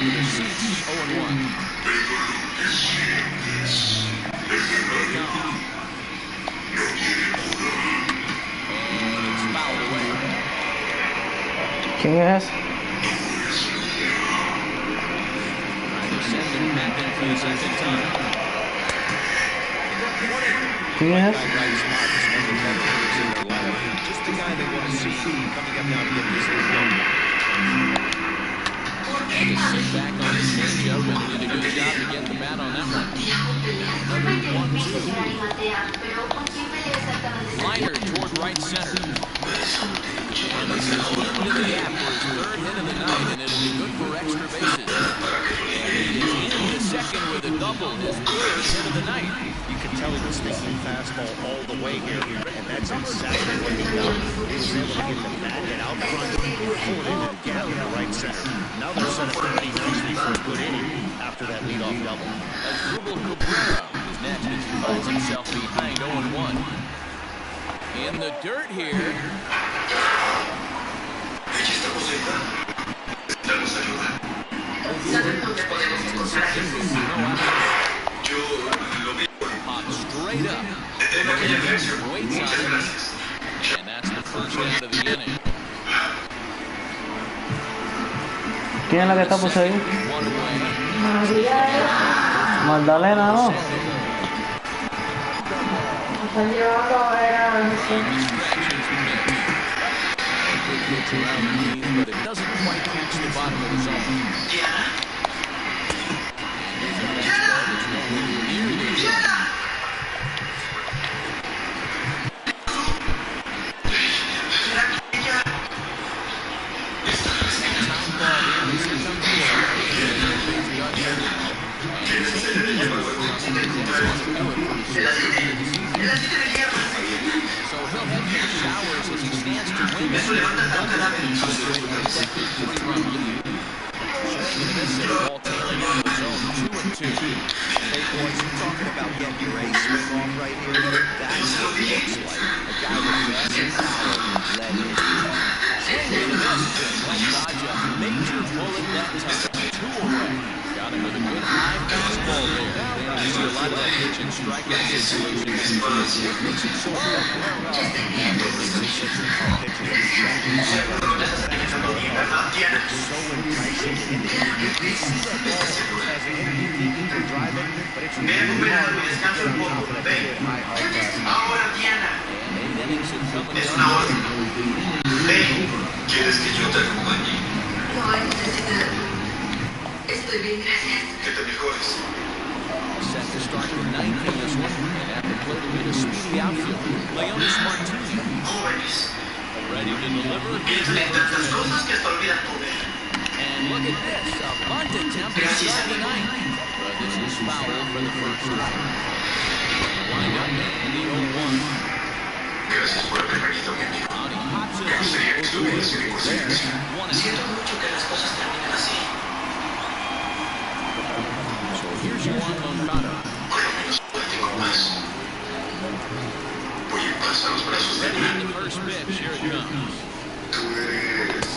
for the Seats, 0-1. And it's fouled away. ¿Quién es? Trying to send him back in for the second time. ¿Quién es? Just the guy they want to see coming up now to get this thing going. And to sit back on the changeup and did a good job to get the bat on that one. Another 1-2. Liner toward right center. And this is into the gap for his third hit of the night, and it'll be good for extra bases. And he is in the second with a double, his third hit of the night. You can tell he was thinking fastball all the way here, and that's exactly what he done. He was able to get the bat hit out front, pull it into the gap in the right center. Now they're set up pretty nicely for a good inning after that leadoff double. Asdrubal Cabrera is next as he finds himself behind 0-1. In the dirt here. Pops straight up. Waits on it. And that's the first out of the inning. ¿Quién es la que está poseída? Magdalena, ¿no? Están llevando a ver a But it doesn't quite catch the bottom of the zone. So he'll head to the showers as he stands to win this lead. Ball tailing out of the zone, 2-2. Hey boys, you're talking about getting your ace swing off right here. That's what it looks like. A guy with massive power led it. Swing and a miss. Went Dodge a major bullet that time. 2 away. Got him with a good high fastball there. You see a lot of that pitch and strikeout situations. What makes it so tough? So enticing, and you see that ball as an MVP to drive it, but it's really hard to get on top of that good high fastball. And 8 innings have come and gone. ¿Quieres que yo te acompañe? No, estoy bien, gracias. Que te mejores. Set to start the 9th in this one, and at the plate will be the speedy outfield, Leonis Martinez. Jóvenes. Ready to deliver. Piensan en tantas cosas que hasta olvidan comer. And look at this, a bunt attempt to start the 9th. But this is foul for the first strike. Wind up in the 0-1. Gracias por haber venido, mi amigo. Out he pops it up. Sería que estuvieras en mi There, conciencia. 1-0. Siento mucho que las cosas terminen así. So here's Juan Moncada. Por lo menos no tengo más. Voy en paz a los brazos de Ready mi. in the first pitch, here it comes. Tú eres...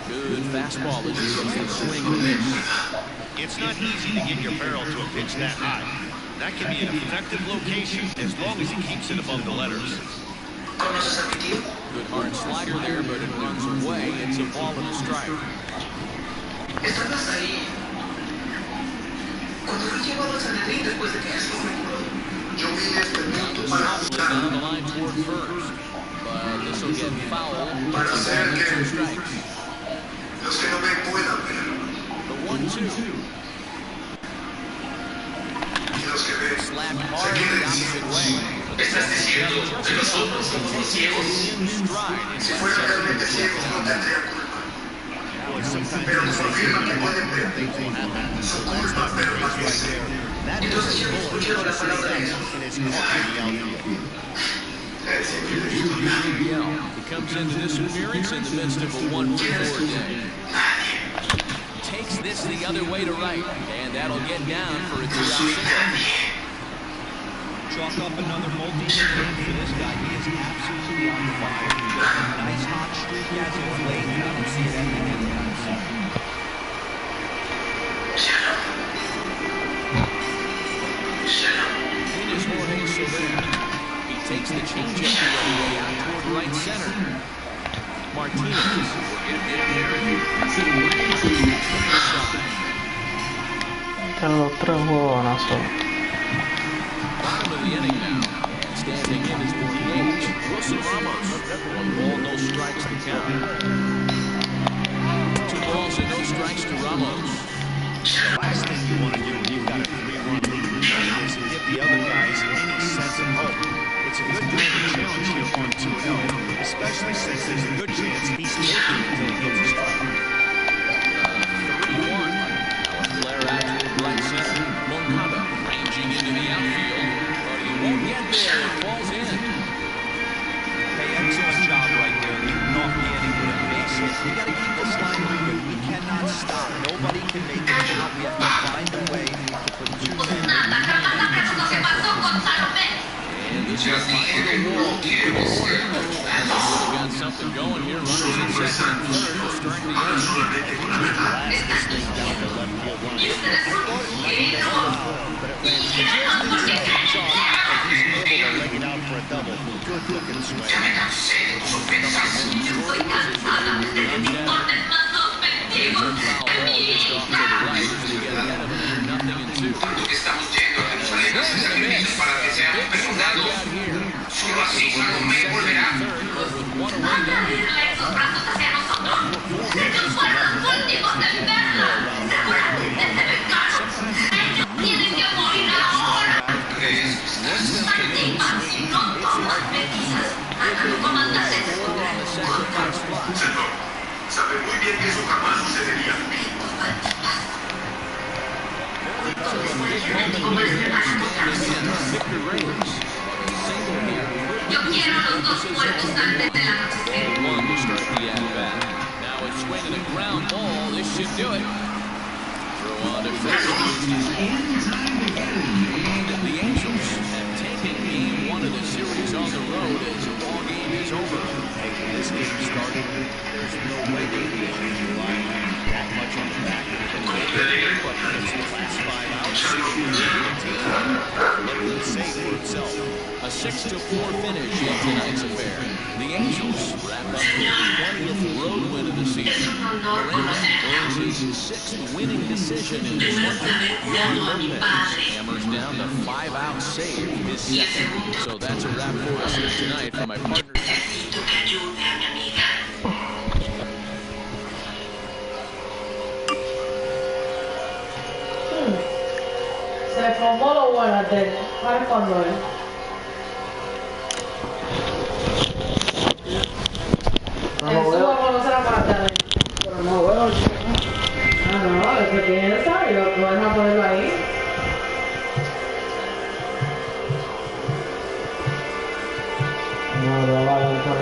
Good fastball as he goes to swing and miss. It's not easy to get your barrel to a pitch that high. That can be an effective location as long as he keeps it above the letters. ¿Conoces a mi tío? Good hard slider there, but it runs away. It's a ball and a strike. ¿Estabas ahí cuando fui llevado a Sanedrín después de que Jesús me curó? Yo vine a este mundo para Softly down the line toward first, but this will get foul. Para It's a hacer ball and que 2 strikes. los que no me puedan ver The 1-2. y los que ven Slapped se hard the queden opposite ciegos. way. ¿Estás diciendo que los otros somos ciegos? In stride. Si fueran realmente ciegos no tendrían culpa. Pero nos confirman que pueden ver. Su culpa, pero más bien sé. Entonces yo he escuchado la palabra de He comes into this appearance in the midst of a 1-4 day. Takes this the other way to right, and that'll get down for a 2-out single. Chalk up another multi-hit game for this guy. He is absolutely on fire. He's got a nice hot streak as of late. I don't see it ending anytime soon. He'll just the other way out toward right center. Martinez. Están los tres jugadonazos. Bottom of the inning now. Standing in is for the A's, Wilson Ramos. 1 ball, no strikes to count. 2 balls and no strikes to Ramos. The last thing you want to do when you've got a 3-run lead is to give the other guys any sense of hope. It's a good time to challenge here on 2-0, especially since there's a good chance he's taking until he gets a strike. 3-1. Now a flare out toward right center. Moncada ranging into the outfield. But he won't get there. It falls in. Hey, excellent job right there, leading off the inning with a base hit. We got to keep this line moving. We cannot stop. Nobody can make it count. We have to find a way to put 2 men in the And this is finding the wall. Keep it going. We've got something going here. Runners in second and third. We're starting the inning. blast this thing down the left field line. I thought it might be foul, but it ran just inside the chalk, and he's able to leg it out for a double. Good looking swing. Sabe muy bien que eso jamás sucedería. Yo quiero los 2 muertos antes de la noche. One to start the at-bat. Now it's swinging a ground ball. This should do it. Throw on to first. And the Angels have taken game 1 of the series on the road as the ball game is over. Hey, when this game started, there's no way the Angels were relying that much on the back of the game, but it's the last 5 outs. Let it say for itself. A 6-4 finish in tonight's affair. The Angels wrap up their 20th road win of the season. Miranda earns his 6th winning decision in this one. Juan Lopez hammers down the 5-out save, his 2nd. So that's a wrap for us here tonight from my partner. Se formó lo bueno de él. ¿Para cuándo es? El suba conocer a Marta. Pero no, bueno. Ah, no, es que piensa y lo van a ponerlo ahí. No, lo va a lanzar.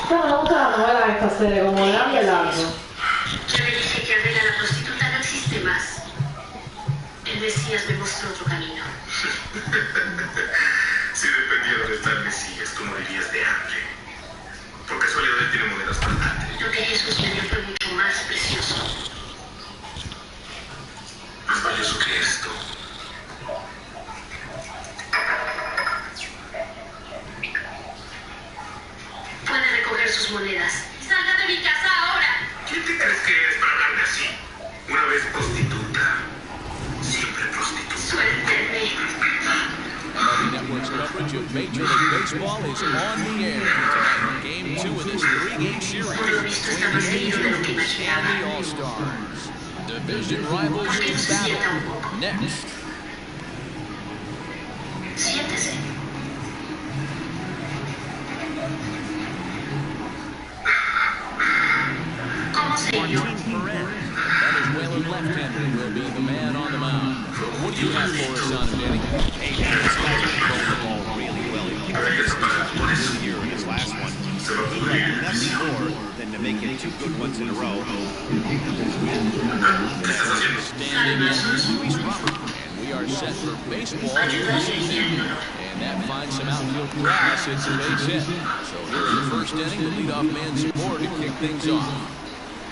No, no gusta la novela de esta serie, como grande largo. Ya le dije que Adela la prostituta no existe más. El Mesías me mostró otro camino. Si dependiera de tal Mesías, tú morirías de hambre. Por casualidad él tiene monedas para darte. Lo que Jesús me dio fue mucho más precioso. Más valioso que esto. Puede recoger sus monedas. ¡Salga de mi casa ahora! ¿Quién te crees que eres para hablarme así? Una vez prostituta, siempre prostituta. Suéltenme. MLB Network's coverage of Major League Baseball is on the air tonight. Game 2 of this 3-game series between the Angels and the All-Stars. Division rivals in battle. Next. Siéntese. ¿Cómo se llama? Venezuelan left-hander will be the man on the mound. What do you have for us on him, Danny? Hey, this guy's been throwing the ball really well. He picked up his first year in his last one. He'd like nothing more than to make it 2 good ones in a row. Standing in Luis Robert. And we are set for baseball here this evening. And that finds some outfield grass. It's a base hit. So here in the first inning, the leadoff man scored to kick things off.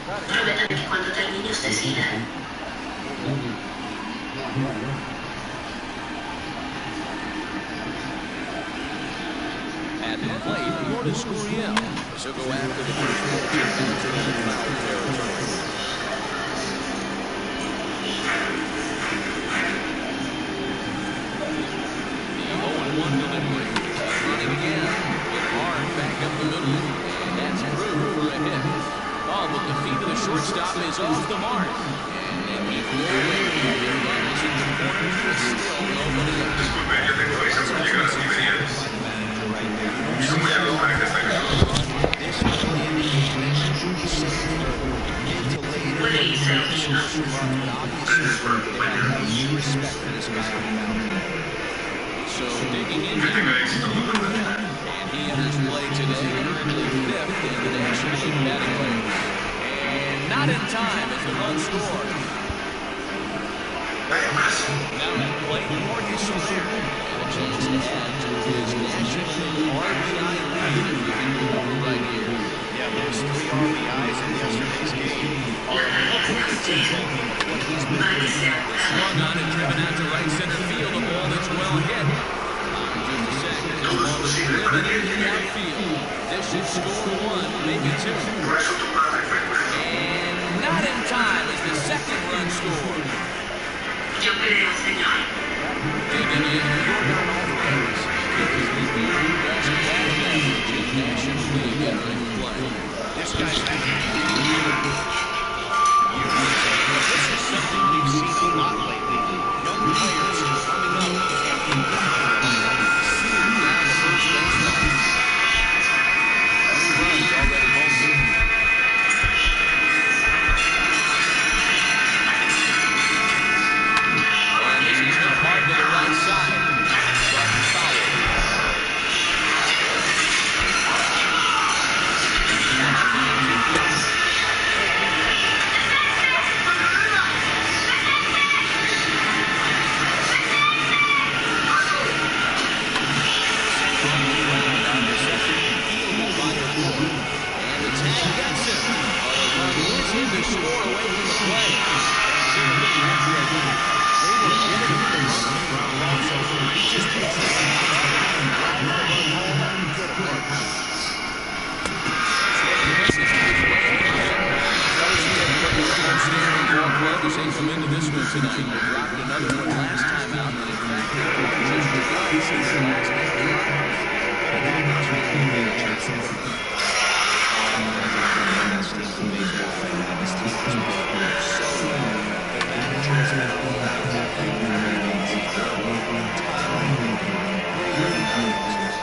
Prométame que cuando termine usted siga. At the plate, Lourdes Gurriel. So go after the first pitch into the foul territory. The 0-1 delivery. Running again. Hit hard back up the middle. And that's through for a hit. Oh, but the feet of the shortstop is off the mark. And then he flew away. And this is the corner. Still nobody So digging in here. And he enters play today, currently 5th in the National League batting ranks. And not in time as the run scored. Now at plate, Marcus Stroman. And a chance to add to his National League RBI lead if we can go over right here. Yeah, those 3 RBIs in yesterday's game are a great example of what he's been doing. Swung on and driven out to right center field. A ball that's well hit. Just a second. The ball is driven into the outfield. This should score 1, maybe 2. And not in time as the second run scored. Yo creo, señor. Digging in, Jordan Alvarez. His debut best batting average in National League entering play. This guy's having a year. This is something we've seen a lot lately. Young players coming up and seeing down the first baseline. 3 runs already home. And this is hit hard to the right side. But foul. This ain't come into this one tonight. They dropped another one last time out. And in fact, just twice since the last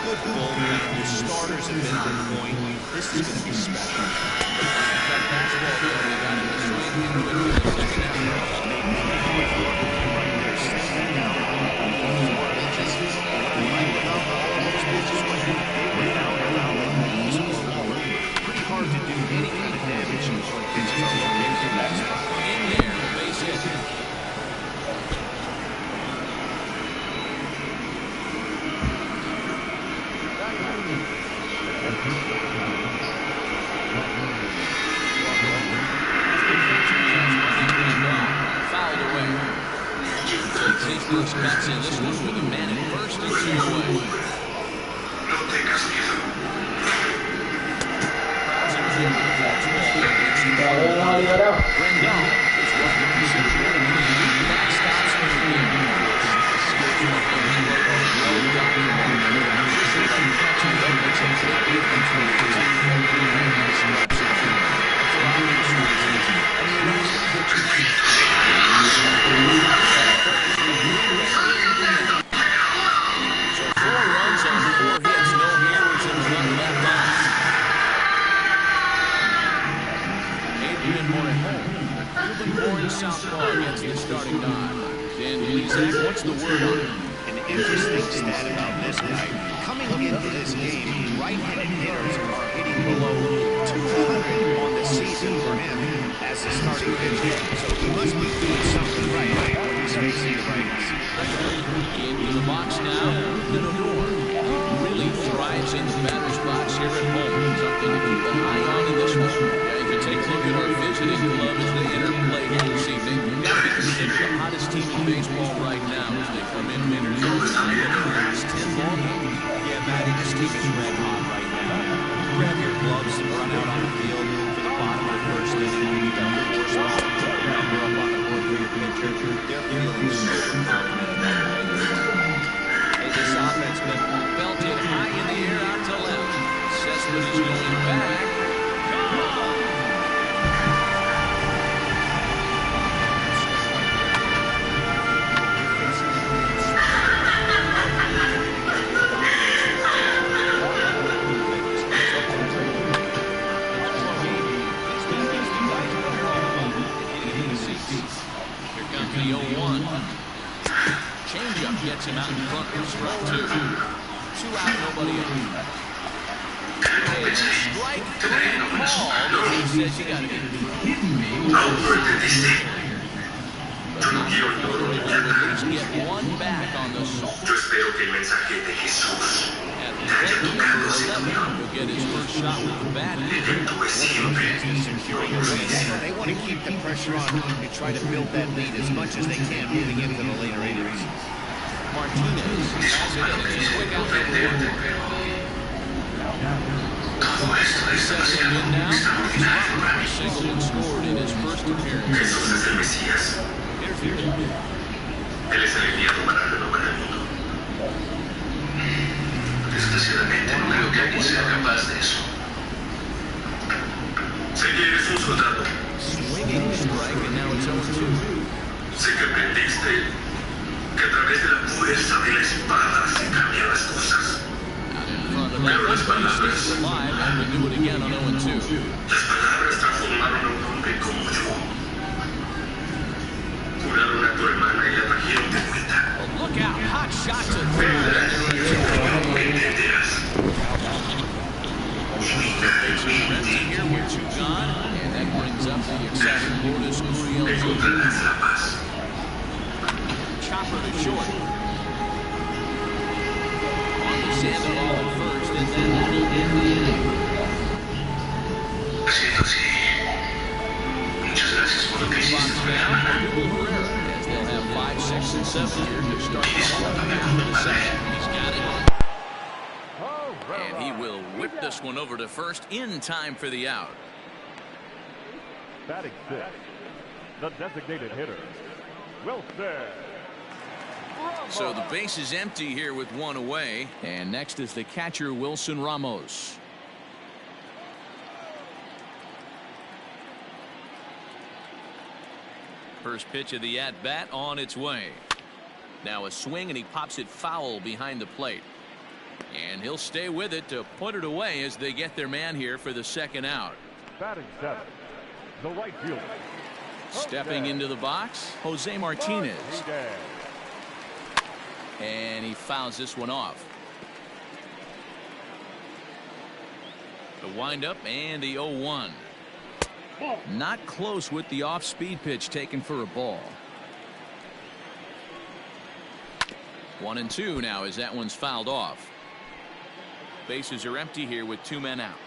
Good bullpen. The starters have been on point. This is going to be special. that fastball there, they got him to swing into it in the second inning. Pretty hard to do any kind of damage when pitches are located in that spot. In there, base hit. Fouled away. So St. bats in this one with a man at first and 2 away. Rendon is what we consider one of the unique backstops in the game. So 4 runs on 4 hits, no errors and 1 left on. Adrian Morejon, Cuban-born southpaw against the starting nine. Dan Plesac, what's the word on him? An interesting stat about this guy. Coming into this game, right-handed hitters are hitting below 200 on the season for him as a starting pitcher. So he must be doing something right when he's facing the righties. Into the box now, Lindor. Really thrives in the batter's box here at home. Something to keep an eye on in this one. Yeah, you can take a look at our visiting club as they enter play here this evening. They've got to be considered the hottest team in baseball right now as they come in winners of the 10 ball game. Yeah, Matty, this team is red hot right now. Grab your gloves and run out on the field for the bottom of the first inning. You need to force off the number up on the board for your pitcher. They're feeling so confident about it. This offense been belted high in the air out to left. Cespedes is going back. Gone! Here comes the 0-1. Changeup gets him out in front for strike 2. 2 out, nobody out. And strike 3 called. He says you gotta get but not before they're able to at least get one back on the salt. Yo espero que el mensaje de Jesús At the plate, number 11 will get his first shot with the bat. tú es siempre. They want to keep the pressure on and try to build that lead as much as they can moving into the later innings. Martinez has it, and it's a quick out number 1. Todo esto es Settling in now. extraordinario para mí. Singleton scored in his first appearance. Jesús es el Mesías. Él es el enviado para renovar el mundo. Desgraciadamente no creo que alguien sea capaz de eso. Sé que eres un soldado. Swinging strike, and now it's 0-2. Sé que aprendiste que a través de la fuerza de la espada se cambian las cosas. Out in front of that one, but he stays alive, and will do it again on 0-2. Las palabras transformaron a un hombre como yo. Curaron a tu hermana y la trajeron de vuelta. Well, look out, hot shot to third. No entenderás. Empty here with 2 gone, and that brings up the exciting Lourdes Gurriel Jr. Encontrarás la paz. Chopper to short. On the Sandoval at first, and then that'll end the inning. Siento así. Muchas gracias por lo que hiciste Box por mi down hermana. for Miguel Herrera, as they'll have 5, 6, and 7 here to start the ball game for the second. He's got it. And he will whip this one over to first in time for the out. Batting 6, the designated hitter, Wilson. So the base is empty here with 1 away. And next is the catcher, Wilson Ramos. First pitch of the at-bat on its way. Now a swing, and he pops it foul behind the plate. And he'll stay with it to put it away as they get their man here for the second out. Batting 7, the right fielder. Stepping into the box, Jose Martinez. And he fouls this one off. The windup and the 0-1. Not close with the off-speed pitch taken for a ball. 1-2 now as that one's fouled off. Bases are empty here with 2 men out.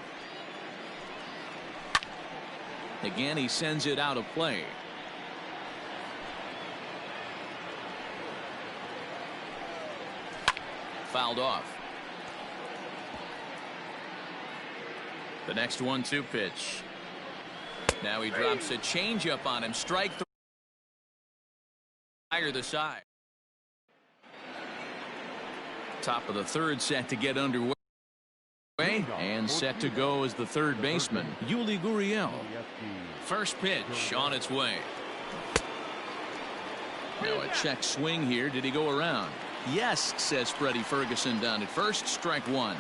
Again, he sends it out of play. Fouled off. The next 1-2 pitch. Now he drops a changeup on him. Strike 3. Higher the side. Top of the third set to get underway. And set to go as the third baseman, Yuli Gurriel. First pitch on its way. Now a check swing here. Did he go around? Yes, says Freddie Ferguson down at first. Strike 1.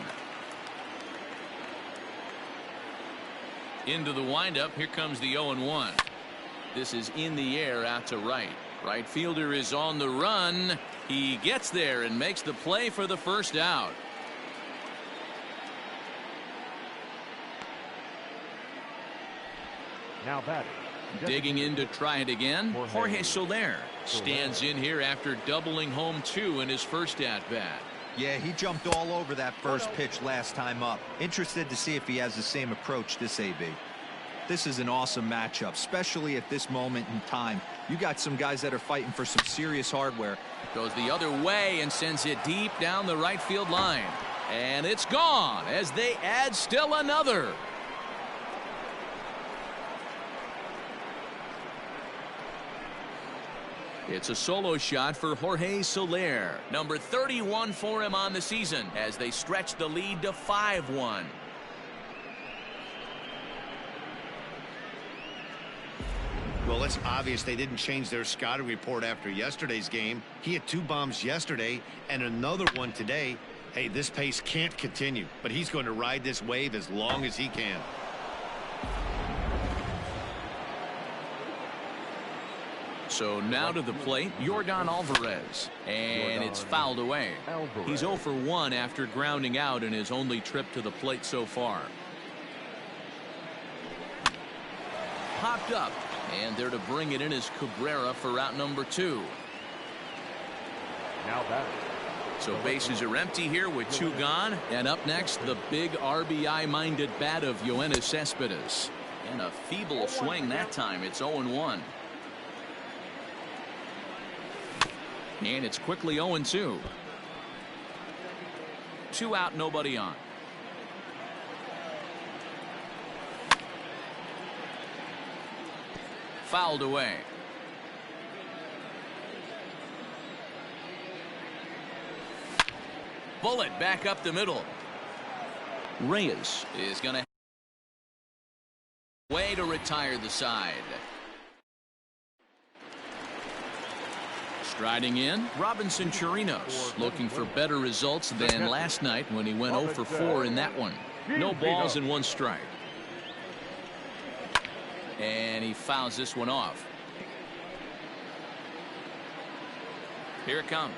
Into the windup. Here comes the 0-1. This is in the air out to right. Right fielder is on the run. He gets there and makes the play for the first out. Now batting. Digging in to try it again. Jorge Soler stands in here after doubling home 2 in his first at-bat. Yeah, he jumped all over that first pitch last time up. Interested to see if he has the same approach this AB. This is an awesome matchup, especially at this moment in time. You got some guys that are fighting for some serious hardware. Goes the other way and sends it deep down the right field line. And it's gone as they add still another. It's a solo shot for Jorge Soler. Number 31 for him on the season as they stretch the lead to 5-1. Well, it's obvious they didn't change their scouting report after yesterday's game. He had 2 bombs yesterday and another one today. Hey, this pace can't continue, but he's going to ride this wave as long as he can. So now to the plate, Yordan Alvarez. And it's fouled away. He's 0 for 1 after grounding out in his only trip to the plate so far. Popped up. And there to bring it in is Cabrera for out number 2. Now batting. So bases are empty here with 2 gone. And up next, the big RBI-minded bat of Yoenis Cespedes. And a feeble swing that time. It's 0-1. And it's quickly 0-2. 2 out, nobody on. Fouled away. Bullet back up the middle. Reyes is going to way to retire the side. Striding in, Robinson Chirinos, looking for better results than last night when he went 0 for 4 in that one. No balls and 1 strike. And he fouls this one off. Here it comes.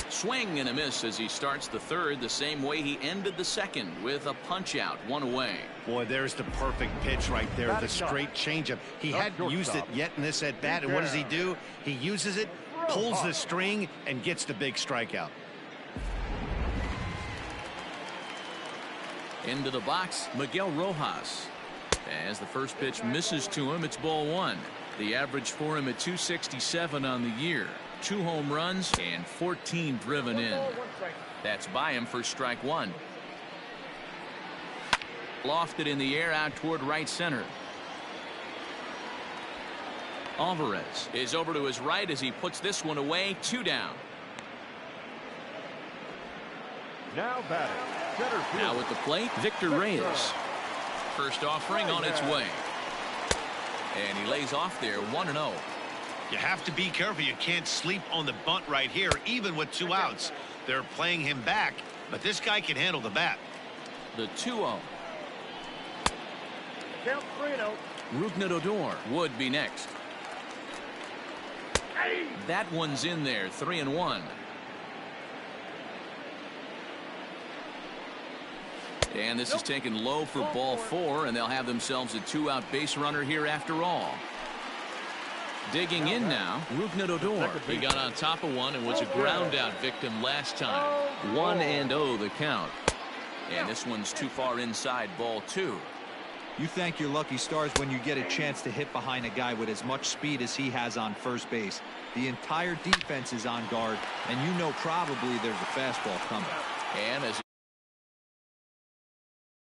Swing and a miss as he starts the third the same way he ended the second with a punch out, 1 away. Boy, there's the perfect pitch right there, the straight changeup. He hadn't used it yet in this at bat, and what does he do? He uses it, pulls the string, and gets the big strikeout. Into the box, Miguel Rojas. As the first pitch misses to him, it's ball 1. The average for him at 267 on the year. 2 home runs and 14 driven in. That's by him for strike 1. Lofted in the air out toward right center. Alvarez is over to his right as he puts this one away. 2 down. Now batting. Center field. Now at the plate, Victor Reyes. First offering on its way. And he lays off there 1-0. You have to be careful. You can't sleep on the bunt right here, even with 2 outs. They're playing him back, but this guy can handle the bat. The 2-0. Count 3-0. Rougned Odor would be next. That one's in there, 3-1. And this is taken low for ball 4, and they'll have themselves a 2-out base runner here after all. Digging in now, Rougned Odor. He got on top of one and was a ground out victim last time. 1-0 the count. And this one's too far inside, ball 2. You thank your lucky stars when you get a chance to hit behind a guy with as much speed as he has on first base. The entire defense is on guard, and you know probably there's a fastball coming. And as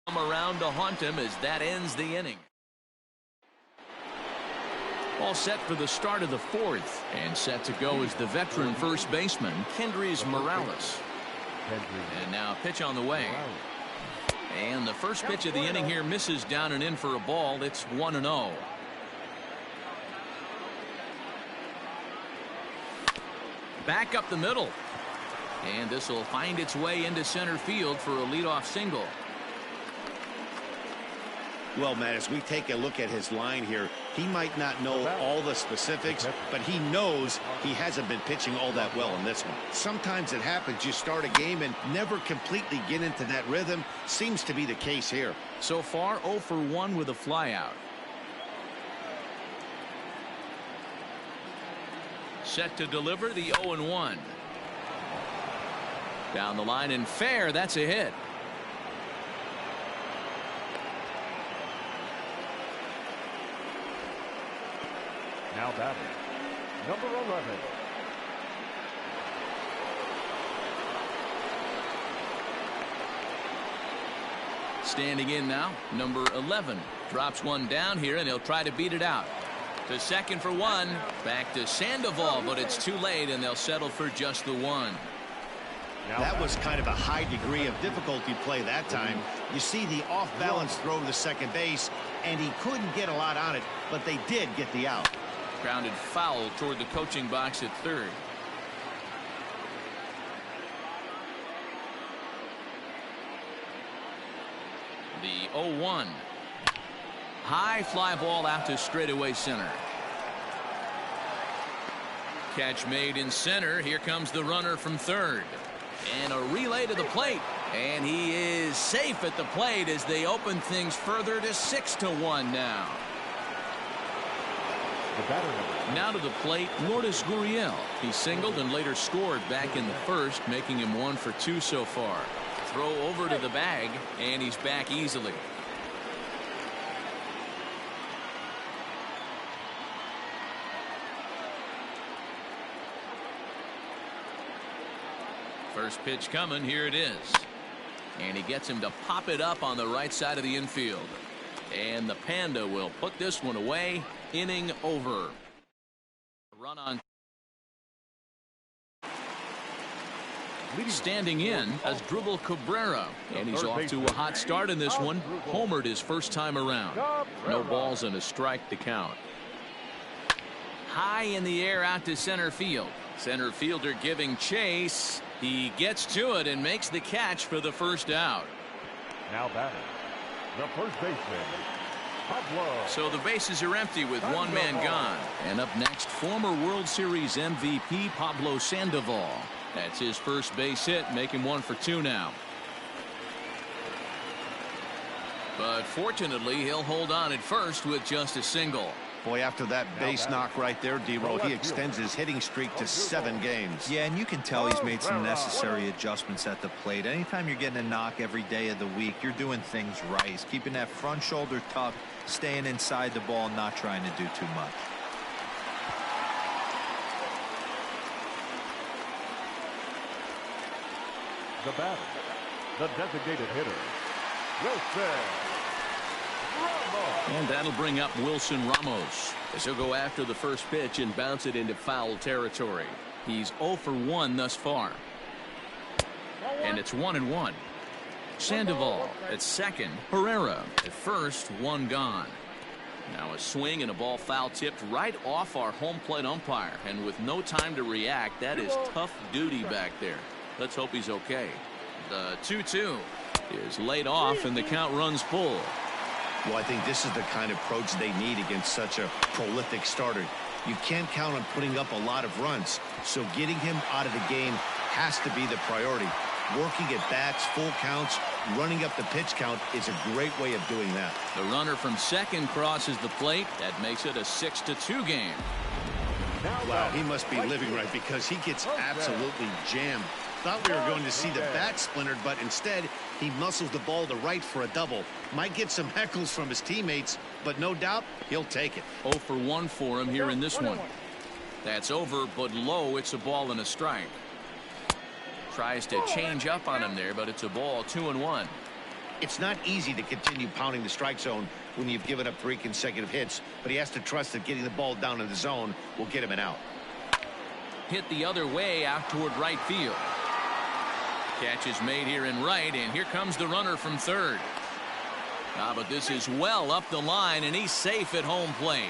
come around to haunt him as that ends the inning. All set for the start of the 4th, and set to go is the veteran first baseman Kendrys Morales. And now pitch on the way. And the first pitch of the inning here misses down and in for a ball. It's 1-0. Back up the middle. And this will find its way into center field for a leadoff single. Well, Matt, as we take a look at his line here, he might not know all the specifics, but he knows he hasn't been pitching all that well in this one. Sometimes it happens. You start a game and never completely get into that rhythm. Seems to be the case here. So far, 0 for 1 with a flyout. Set to deliver the 0-1. Down the line and fair. That's a hit. Now batting, number 11. Standing in now, number 11. Drops one down here, and he'll try to beat it out. To second for one. Back to Sandoval, but it's too late, and they'll settle for just the one. That was kind of a high degree of difficulty play that time. You see the off-balance throw to second base, and he couldn't get a lot on it, but they did get the out. Grounded foul toward the coaching box at third. The 0-1. High fly ball out to straightaway center. Catch made in center. Here comes the runner from third. And a relay to the plate. And he is safe at the plate as they open things further to 6-1 now. Now to the plate, Lourdes Gurriel. He singled and later scored back in the first, making him 1 for 2 so far. Throw over to the bag, and he's back easily. First pitch coming. Here it is. And he gets him to pop it up on the right side of the infield. And the Panda will put this one away. Inning over. Run on. Standing in as Dribble Cabrera, and he's off to a hot start in this one. Homered his first time around. No balls and a strike to count. High in the air out to center field. Center fielder giving chase. He gets to it and makes the catch for the first out. Now batting, the first baseman, Pablo. So the bases are empty with one man gone. And up next, former World Series MVP Pablo Sandoval. That's his first base hit, making 1 for 2 now. But fortunately, he'll hold on at first with just a single. Boy, after that base knock right there, D-Roll, he extends his hitting streak to 7 games. Yeah, and you can tell he's made some necessary adjustments at the plate. Anytime you're getting a knock every day of the week, you're doing things right. He's keeping that front shoulder tucked, staying inside the ball, not trying to do too much. The batter, the designated hitter, Wilson Ramos. And that'll bring up Wilson Ramos as he'll go after the first pitch and bounce it into foul territory. He's 0 for 1 thus far. And it's 1-1. Sandoval at second. Herrera at first. 1 gone. Now a swing and a ball foul tipped right off our home plate umpire. And with no time to react, that is tough duty back there. Let's hope he's okay. The 2-2 is laid off and the count runs full. Well, I think this is the kind of approach they need against such a prolific starter. You can't count on putting up a lot of runs, so getting him out of the game has to be the priority. Working at bats, full counts, running up the pitch count is a great way of doing that. The runner from second crosses the plate. That makes it a 6-2 game. Wow, he must be living right because he gets absolutely jammed. Thought we were going to see the bat splintered, but instead he muscles the ball to right for a double. Might get some heckles from his teammates, but no doubt he'll take it. 0 for 1 for him here in this one. That's over, but low. It's a ball and a strike. Tries to change up on him there, but it's a ball. 2-1. It's not easy to continue pounding the strike zone when you've given up 3 consecutive hits, but he has to trust that getting the ball down in the zone will get him an out. Hit the other way out toward right field. Catch is made here in right, and here comes the runner from third. But this is well up the line, and he's safe at home plate.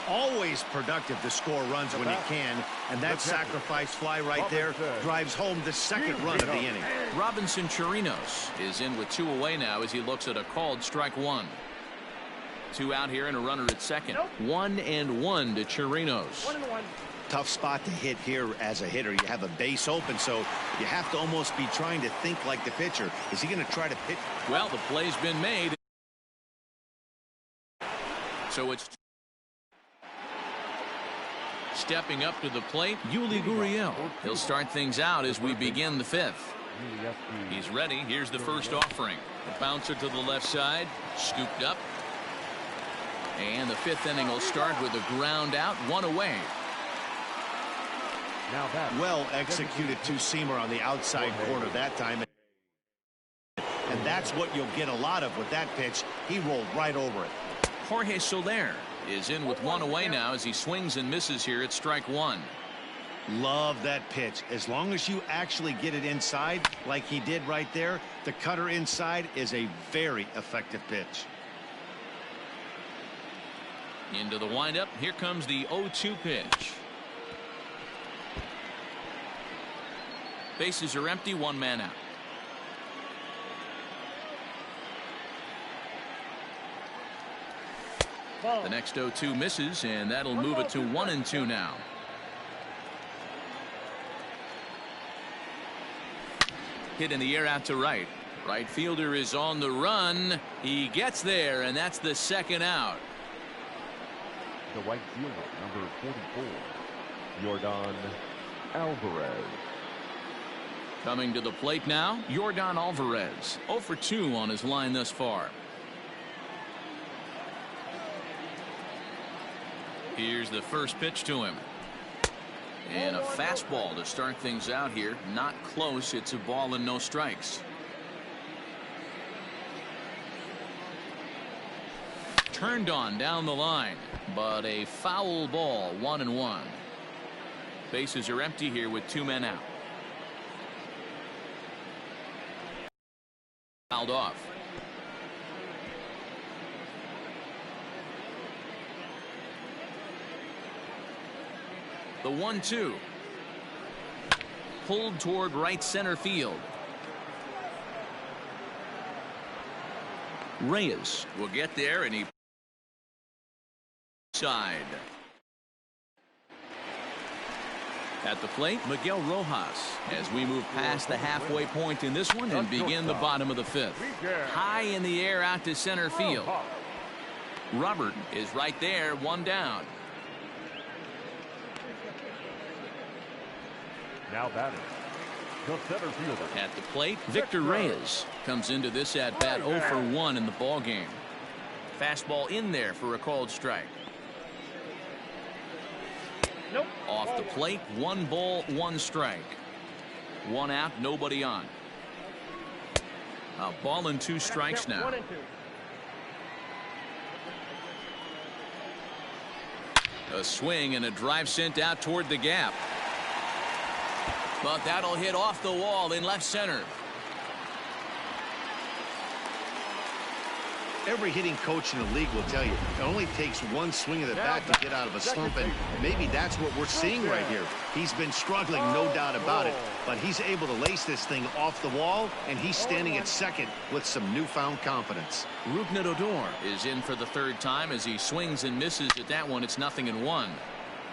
Always productive to score runs when you can, and that sacrifice fly right there drives home the second run of the inning. Robinson Chirinos is in with 2 away now as he looks at a called strike 1. 2 out here and a runner at second. 1-1 to Chirinos. Tough spot to hit here as a hitter. You have a base open, so you have to almost be trying to think like the pitcher. Is he going to try to pitch? Well, the play's been made. So it's stepping up to the plate, Yuli Gurriel. He'll start things out as we begin the 5th. He's ready. Here's the first offering. A bouncer to the left side, scooped up. And the 5th inning will start with a ground out, 1 away. Well executed two-seamer on the outside corner that time. And that's what you'll get a lot of with that pitch. He rolled right over it. Jorge Soler is in with 1 away now as he swings and misses here at strike 1. Love that pitch. As long as you actually get it inside like he did right there, the cutter inside is a very effective pitch. Into the windup. Here comes the 0-2 pitch. Bases are empty, 1 man out. The next 0-2 misses, and that'll move it to 1-2 now. Hit in the air out to right. Right fielder is on the run. He gets there, and that's the second out. The right fielder, number 44, Yordan Alvarez. Coming to the plate now, Yordan Alvarez. 0 for 2 on his line thus far. Here's the first pitch to him. And a fastball to start things out here. Not close. It's a ball and no strikes. Turned on down the line, but a foul ball, 1-1. Bases are empty here with 2 men out. Fouled off. The 1-2. Pulled toward right center field. Reyes will get there, and he side. At the plate, Miguel Rojas as we move past the halfway point in this one and begin the bottom of the 5th. High in the air out to center field. Robert is right there, 1 down. Now batting, the center fielder. At the plate, Victor Reyes comes into this at bat 0 for 1 in the ball game. Fastball in there for a called strike. Nope. Off the plate, 1 ball, 1 strike. 1 out, nobody on. A ball and 2 strikes now. A swing and a drive sent out toward the gap. But that'll hit off the wall in left center. Every hitting coach in the league will tell you it only takes 1 swing of the bat to get out of a slump, and maybe that's what we're seeing right here. He's been struggling, no doubt about it, but he's able to lace this thing off the wall, and he's standing at second with some newfound confidence. Rougned Odor is in for the 3rd time as he swings and misses at that one. It's 0-1.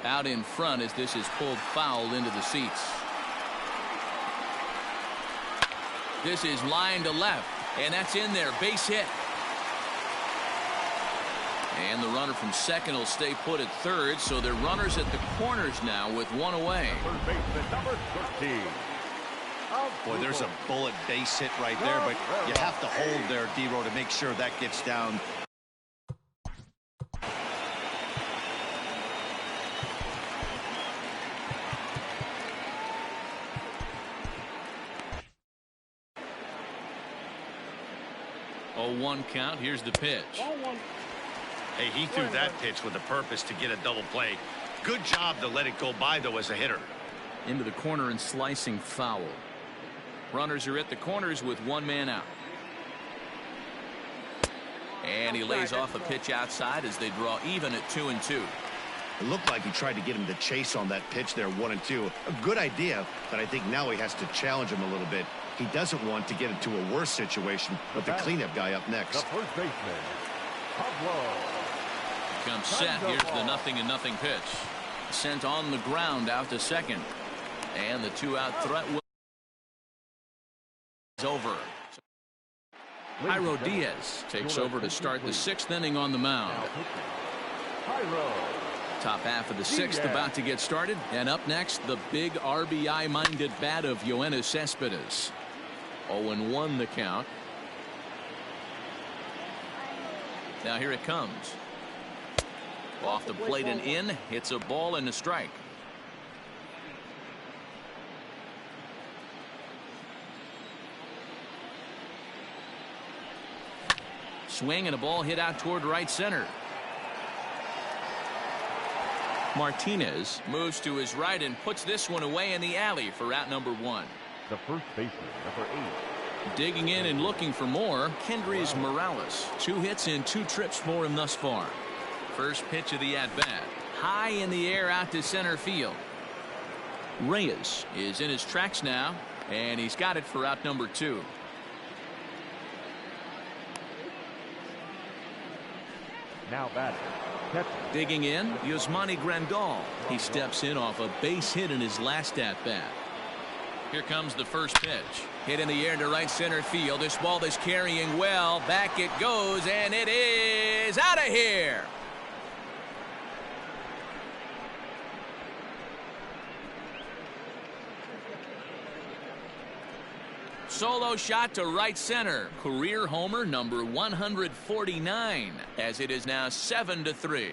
Out in front as this is pulled foul into the seats. This is line to left, and that's in there. Base hit. And the runner from second will stay put at 3rd, so they're runners at the corners now with 1 away. Third baseman, number 13. Boy, there's a bullet base hit right there, but you have to hold there, D-Row, to make sure that gets down. Oh, 1 count. Here's the pitch. Hey, he threw that pitch with a purpose to get a double play. Good job to let it go by, though, as a hitter. Into the corner and slicing foul. Runners are at the corners with 1 man out. And he lays off a pitch outside as they draw even at 2-2. It looked like he tried to get him to chase on that pitch there, 1-2. A good idea, but I think now he has to challenge him a little bit. He doesn't want to get into a worse situation with the cleanup guy up next. The first baseman, Pablo. Comes set. Here's the 0-0 pitch. Sent on the ground out to second. And the 2-out threat is over. Jairo Diaz takes over to start the 6th inning on the mound. Top half of the 6th about to get started. And up next, the big RBI-minded bat of Yoenis Cespedes. 0-1 the count. Now here it comes. Off the plate and in. Hits a ball and a strike. Swing and a ball hit out toward right center. Martinez moves to his right and puts this one away in the alley for out number 1. The first baseman, number 8. Digging in and looking for more, Kendrys Morales. 2 hits and 2 trips for him thus far. First pitch of the at-bat. High in the air out to center field. Reyes is in his tracks now, and he's got it for out number 2. Now batting. Digging in, Yasmani Grandal. He steps in off a base hit in his last at-bat. Here comes the first pitch. Hit in the air to right center field. This ball is carrying well. Back it goes, and it is out of here. Solo shot to right center. Career homer number 149, as it is now 7-3.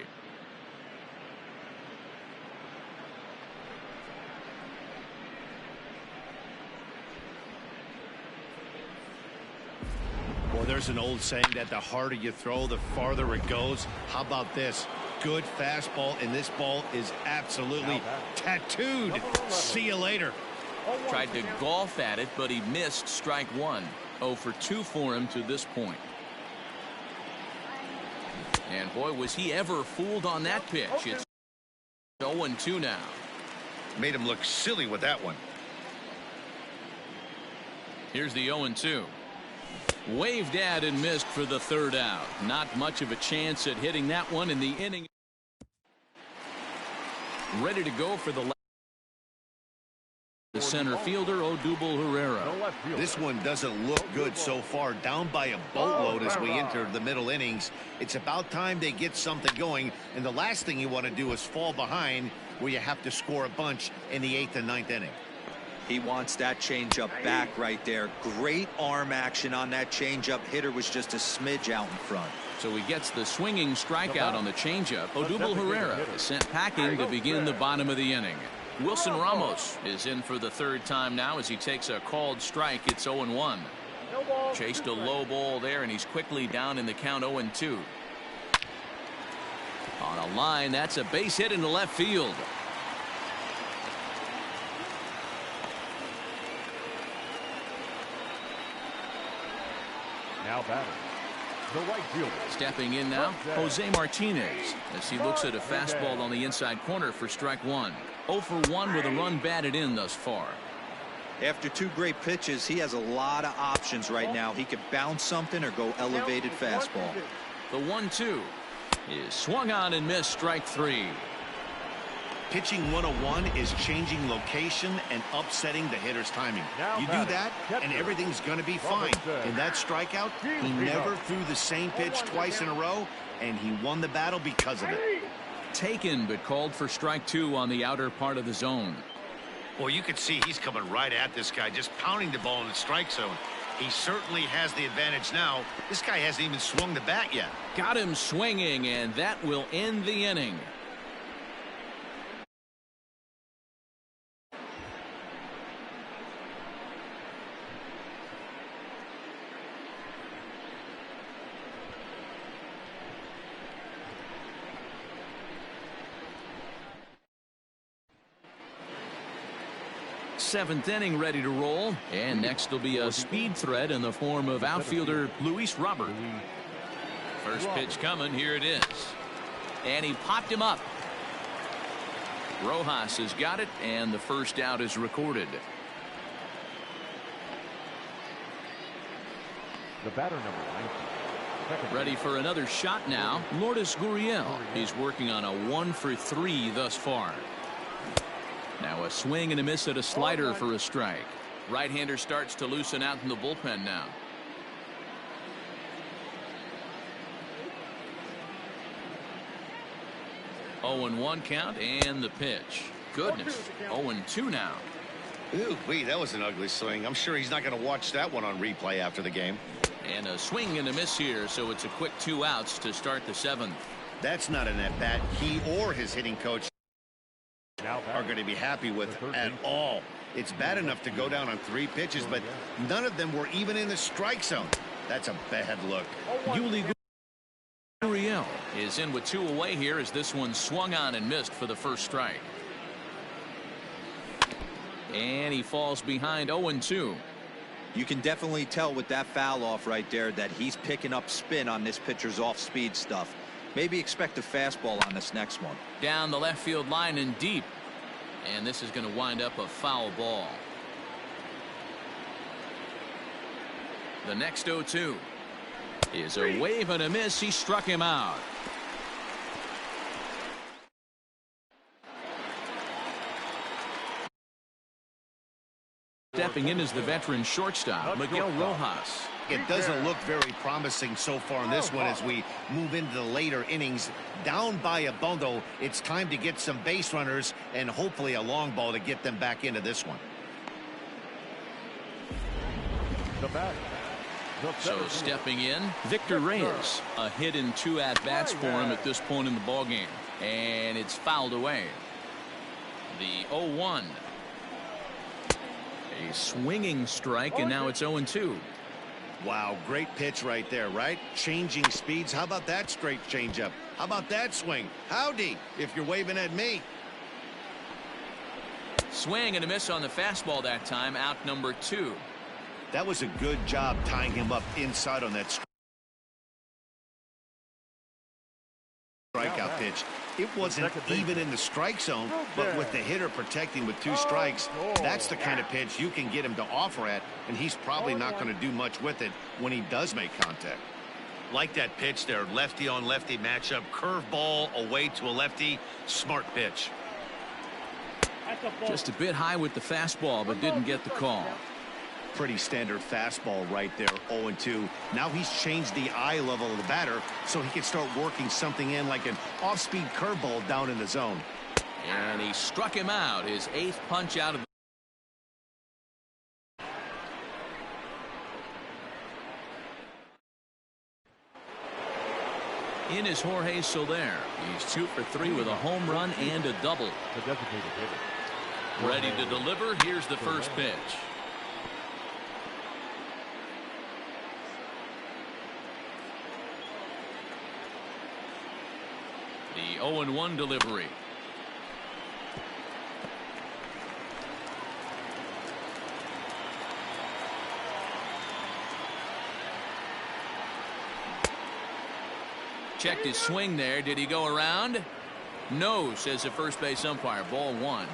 Well, there's an old saying that the harder you throw, the farther it goes. How about this? Good fastball, and this ball is absolutely tattooed. See you later. Tried to golf at it, but he missed strike 1. 0 for 2 for him to this point. And boy, was he ever fooled on that pitch. It's 0-2 now. Made him look silly with that one. Here's the 0-2. Waved at and missed for the 3rd out. Not much of a chance at hitting that one in the inning. Ready to go for the center fielder, Odubel Herrera. This one doesn't look good so far. Down by a boatload as we enter the middle innings. It's about time they get something going, and the last thing you want to do is fall behind where you have to score a bunch in the 8th and 9th inning. He wants that changeup back right there. Great arm action on that changeup. Hitter was just a smidge out in front. So he gets the swinging strikeout on the changeup. Odubel Herrera is sent packing to begin the bottom of the inning. Wilson Ramos is in for the 3rd time now as he takes a called strike. It's 0-1. Chased a low ball there, and he's quickly down in the count 0-2. On a line, that's a base hit into left field. Now batting. The right fielder. Stepping in now, Jose Martinez, as he looks at a fastball on the inside corner for strike 1. 0 for 1 with a run batted in thus far. After 2 great pitches, he has a lot of options right now. He could bounce something or go elevated fastball. The 1-2 is swung on and missed, strike 3. Pitching 101 is changing location and upsetting the hitter's timing. You do that, and everything's going to be fine. In that strikeout, he never threw the same pitch twice in a row, and he won the battle because of it. Taken, but called for strike 2 on the outer part of the zone. Well, you can see he's coming right at this guy, just pounding the ball in the strike zone. He certainly has the advantage now. This guy hasn't even swung the bat yet. Got him swinging, and that will end the inning. Seventh inning ready to roll, and next will be a speed threat in the form of outfielder Luis Robert. First pitch coming, here it is, and he popped him up. Rojas has got it, and the first out is recorded. The batter, number 19. Ready for another shot now. Lourdes Gurriel. He's working on a 1-for-3 thus far. Now a swing and a miss at a slider for a strike. Right-hander starts to loosen out in the bullpen now. 0-1 count and the pitch. Goodness, 0-2 now. Ooh, that was an ugly swing. I'm sure he's not going to watch that one on replay after the game. And a swing and a miss here, so it's a quick 2 outs to start the 7th. That's not an at-bat he or his hitting coach are going to be happy with at all. It's bad enough to go down on 3 pitches, but none of them were even in the strike zone. That's a bad look. Yuli Gurriel is in with 2 away here as this one swung on and missed for the first strike. And he falls behind 0-2. You can definitely tell with that foul off right there that he's picking up spin on this pitcher's off-speed stuff. Maybe expect a fastball on this next one. Down the left field line and deep. And this is going to wind up a foul ball. The next 0-2 is a wave and a miss. He struck him out. Stepping in is the veteran shortstop, Miguel Rojas. It doesn't look very promising so far in this one as we move into the later innings. Down by a bundle, it's time to get some base runners and hopefully a long ball to get them back into this one. So stepping in, Victor Reyes. A hit in 2 at-bats for him at this point in the ballgame. And it's fouled away. The 0-1. A swinging strike, and now it's 0-2. Wow, great pitch right there, right? Changing speeds. How about that straight changeup? How about that swing? Howdy, if you're waving at me. Swing and a miss on the fastball that time, out number 2. That was a good job tying him up inside on that strikeout pitch. It wasn't even in the strike zone, but with the hitter protecting with 2 strikes, that's the kind of pitch you can get him to offer at, and he's probably not going to do much with it when he does make contact. Like that pitch there, lefty on lefty matchup, curveball away to a lefty, smart pitch. Just a bit high with the fastball, but didn't get the call. Pretty standard fastball right there, 0-2. Now he's changed the eye level of the batter so he can start working something in like an off-speed curveball down in the zone. And he struck him out, his 8th punch out of the In is Jorge Soler. He's 2 for 3 with a home run and a double. The designated hitter. Ready to deliver. Here's the first pitch. The 0-1 delivery. Checked his swing there. Did he go around? No, says the first base umpire. Ball 1.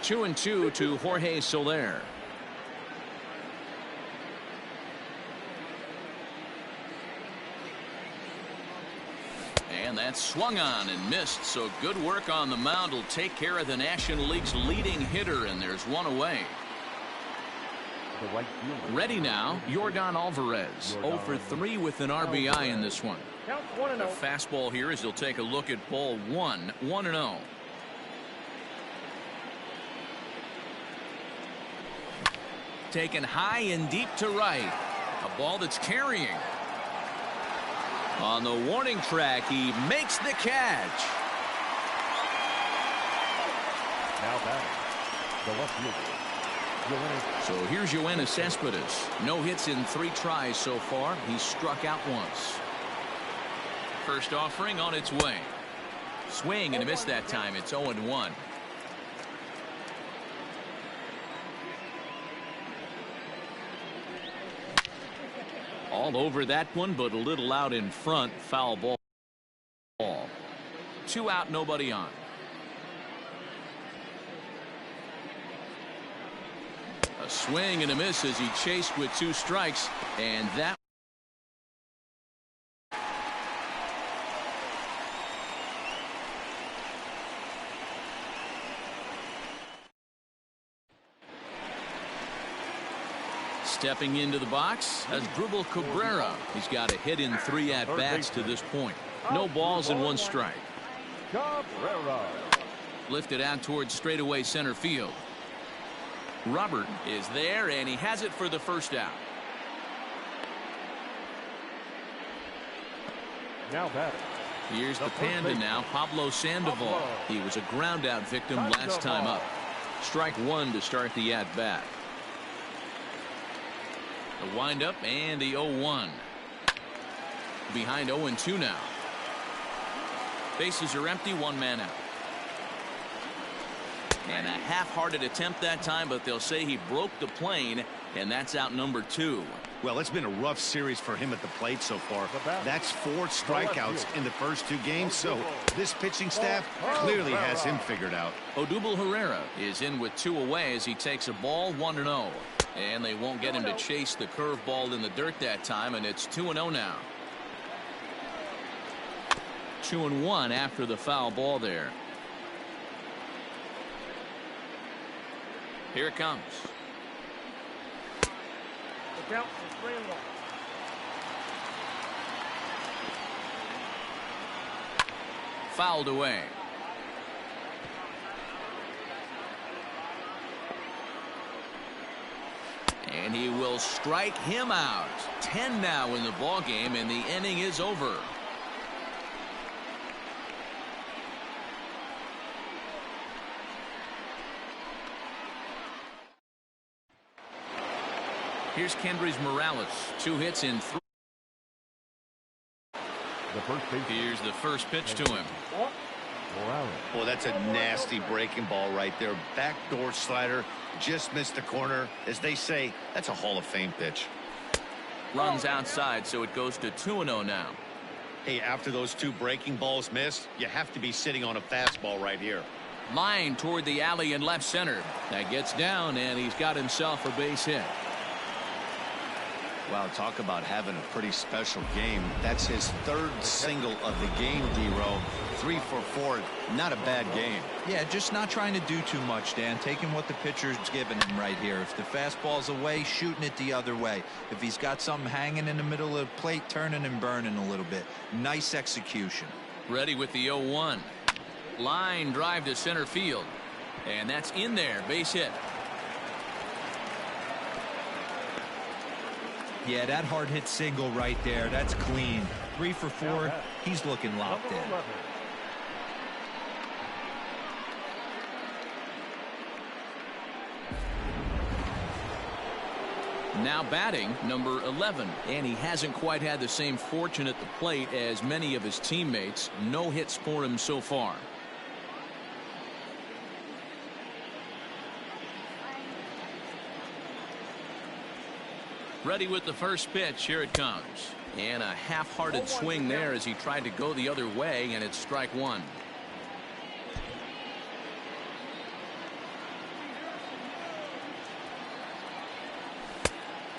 Two and 2 to Jorge Soler. And that's swung on and missed, so good work on the mound will take care of the National League's leading hitter, and there's 1 away. Ready now, Yordan Alvarez, 0 for 3 with an RBI in this one. The fastball here as he'll take a look at ball 1, 1-0. Taken high and deep to right. A ball that's carrying. On the warning track, he makes the catch. Now batting, the left fielder. So here's Yoenis Cespedes. No hits in 3 tries so far. He's struck out once. First offering on its way. Swing and a miss that time. It's 0-1. All over that one, but a little out in front. Foul ball. 2 out, nobody on. A swing and a miss as he chased with 2 strikes, and that stepping into the box as Drupal Cabrera. He's got a hit in 3 at-bats to this point. No balls and 1 strike. Cabrera. Lifted out towards straightaway center field. Robert is there, and he has it for the first out. Now batting. Here's the Panda now, Pablo Sandoval. He was a ground-out victim last time up. Strike 1 to start the at-bat. The windup and the 0-1. Behind 0-2 now. Bases are empty, 1 man out. And a half-hearted attempt that time, but they'll say he broke the plane, and that's out number 2. Well, it's been a rough series for him at the plate so far. That's 4 strikeouts in the first 2 games, so this pitching staff clearly has him figured out. Odubel Herrera is in with 2 away as he takes a ball, 1-0. And they won't get him to chase the curveball in the dirt that time, and it's 2-0 now. 2-1 after the foul ball there. Here it comes. The count is 3-1. Fouled away. And he will strike him out. 10 now in the ball game, and the inning is over. Here's Kendrys Morales. 2 hits in 3. The first base. Here's the first pitch to him. Morales. Well, that's a nasty breaking ball right there. Backdoor slider. Just missed the corner. As they say, that's a Hall of Fame pitch. Runs outside, so it goes to 2-0 now. Hey, after those 2 breaking balls missed, you have to be sitting on a fastball right here. Line toward the alley in left center. That gets down, and he's got himself a base hit. Wow, talk about having a pretty special game. That's his 3rd single of the game, D-Row. 3 for 4. Not a bad game. Yeah, just not trying to do too much, Dan. Taking what the pitcher's giving him right here. If the fastball's away, shooting it the other way. If he's got something hanging in the middle of the plate, turning and burning a little bit. Nice execution. Ready with the 0-1. Line drive to center field. And that's in there. Base hit. Yeah, that hard hit single right there. That's clean. 3 for 4. He's looking locked in. Now batting, number 11. And he hasn't quite had the same fortune at the plate as many of his teammates. No hits for him so far. Ready with the first pitch. Here it comes. And a half-hearted swing there as he tried to go the other way, and it's strike 1.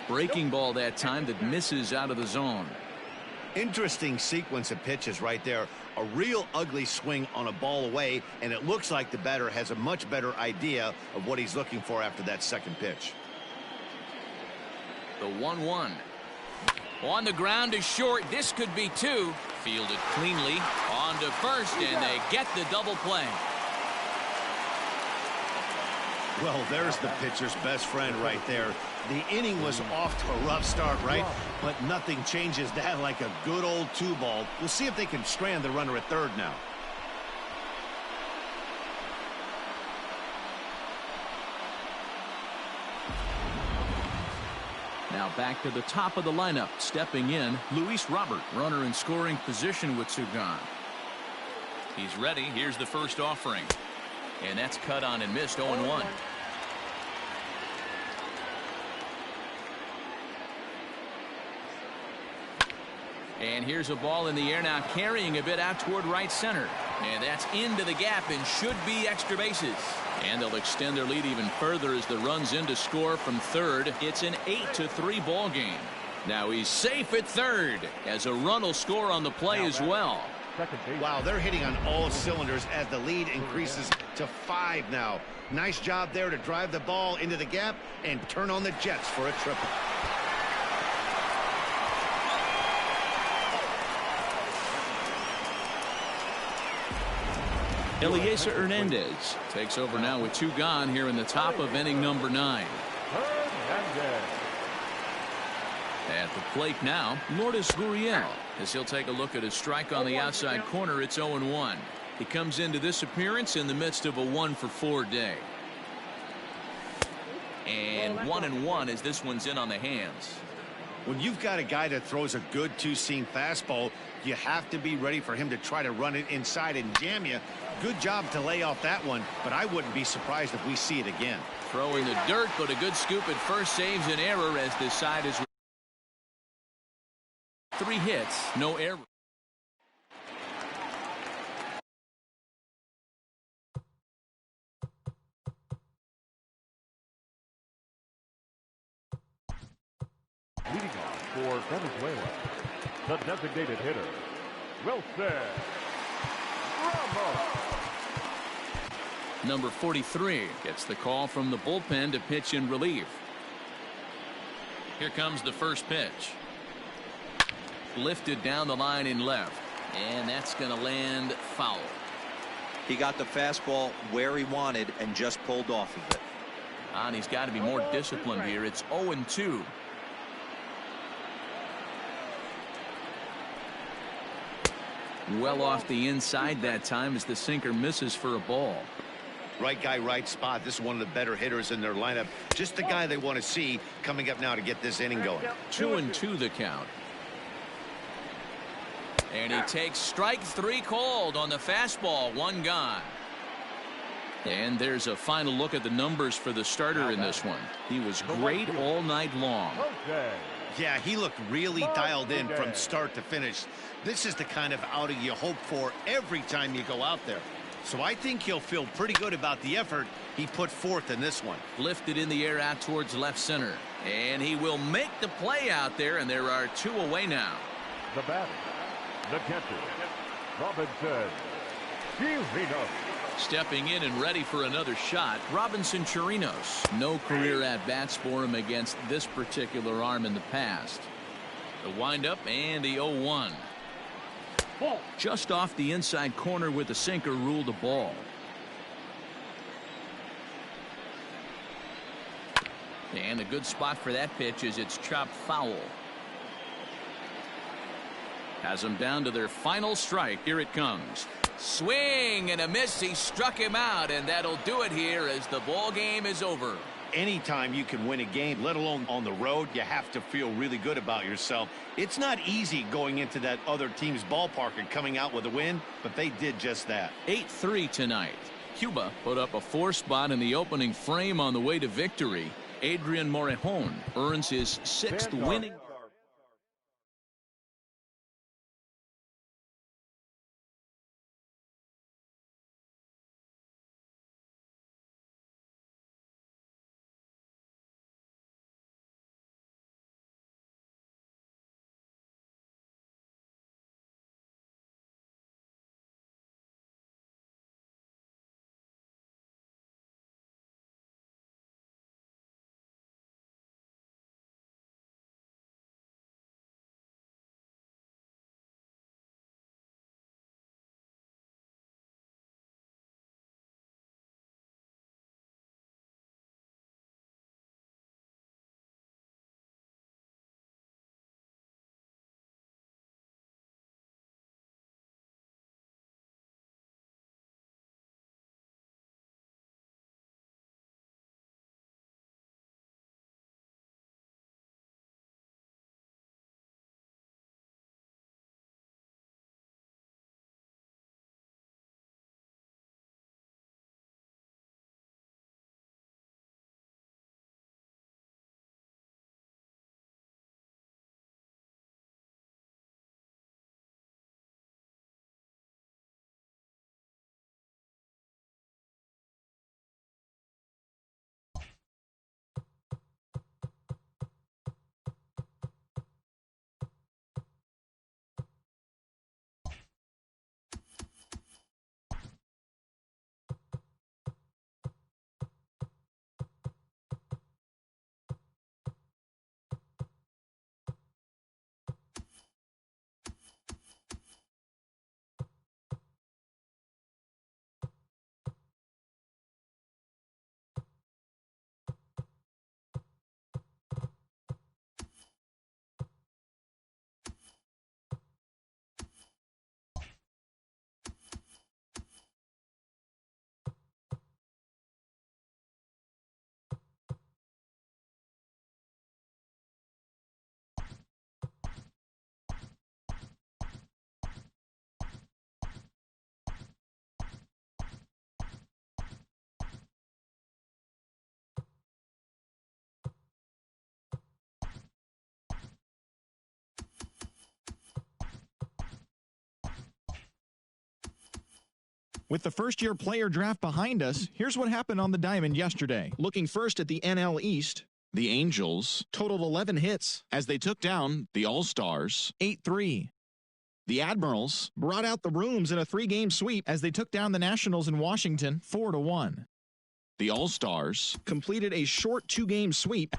Breaking ball that time that misses out of the zone. Interesting sequence of pitches right there. A real ugly swing on a ball away, and it looks like the batter has a much better idea of what he's looking for after that second pitch. The 1-1. On the ground is short. This could be 2. Fielded cleanly. On to first, and they get the double play. Well, there's the pitcher's best friend right there. The inning was off to a rough start, right? But nothing changes that like a good old 2-ball. We'll see if they can strand the runner at third now. Now back to the top of the lineup. Stepping in, Luis Robert, runner in scoring position with 2 gone. He's ready. Here's the first offering. And that's cut on and missed. 0-1. And here's a ball in the air now, carrying a bit out toward right center. And that's into the gap and should be extra bases. And they'll extend their lead even further as the runs in to score from third. It's an 8-3 ball game. Now he's safe at third as a run will score on the play as well. Wow, they're hitting on all cylinders as the lead increases to 5 now. Nice job there to drive the ball into the gap and turn on the Jets for a triple. Elieser Hernandez takes over now with 2 gone here in the top of inning number 9. At the plate now, Lourdes Gurriel, as he'll take a look at his strike on the outside corner. It's 0-1. He comes into this appearance in the midst of a 1-for-4 day. And 1-1 as this one's in on the hands. When you've got a guy that throws a good two-seam fastball, you have to be ready for him to try to run it inside and jam you. Good job to lay off that one, but I wouldn't be surprised if we see it again. Throw in the dirt, but a good scoop at first saves an error as this side is 3 hits, no error. Leading off for Venezuela, the designated hitter, Wilson Ramos. Number 43 gets the call from the bullpen to pitch in relief. Here comes the first pitch. Lifted down the line in left, and that's going to land foul. He got the fastball where he wanted and just pulled off of it. And he's got to be more disciplined here. It's 0-2. Well off the inside that time as the sinker misses for a ball. Right guy, right spot. This is one of the better hitters in their lineup. Just the guy they want to see coming up now to get this inning going. 2-2 the count. And he takes strike 3 called on the fastball. 1 gone. And there's a final look at the numbers for the starter in this one. He was great all night long. Yeah, he looked really dialed in from start to finish. This is the kind of outing you hope for every time you go out there. So I think he'll feel pretty good about the effort he put forth in this one. Lifted in the air out towards left center. And he will make the play out there, and there are 2 away now. The batter, the catcher, Robinson Chirinos. Stepping in and ready for another shot, Robinson Chirinos. No career at-bats for him against this particular arm in the past. The windup and the 0-1. Just off the inside corner with the sinker ruled a ball. And a good spot for that pitch is it's chopped foul. Has them down to their final strike. Here it comes. Swing and a miss. He struck him out, and that'll do it here as the ball game is over. Anytime you can win a game, let alone on the road, you have to feel really good about yourself. It's not easy going into that other team's ballpark and coming out with a win, but they did just that. 8-3 tonight. Cuba put up a 4 spot in the opening frame on the way to victory. Adrian Morejon earns his 6th winning. With the first-year player draft behind us, here's what happened on the diamond yesterday. Looking first at the NL East, the Angels totaled 11 hits as they took down the All-Stars 8-3. The Admirals brought out the rooms in a 3-game sweep as they took down the Nationals in Washington 4-1. The All-Stars completed a short 2-game sweep.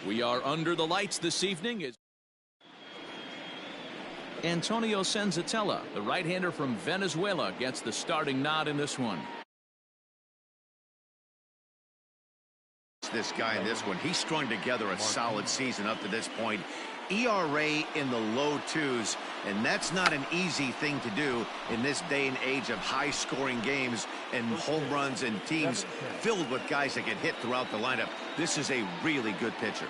We are under the lights this evening. Antonio Senzatella, the right-hander from Venezuela, gets the starting nod in this one. This guy in this one, he's strung together a solid season up to this point. ERA in the low 2s, and that's not an easy thing to do in this day and age of high-scoring games and home runs and teams filled with guys that get hit throughout the lineup. This is a really good pitcher.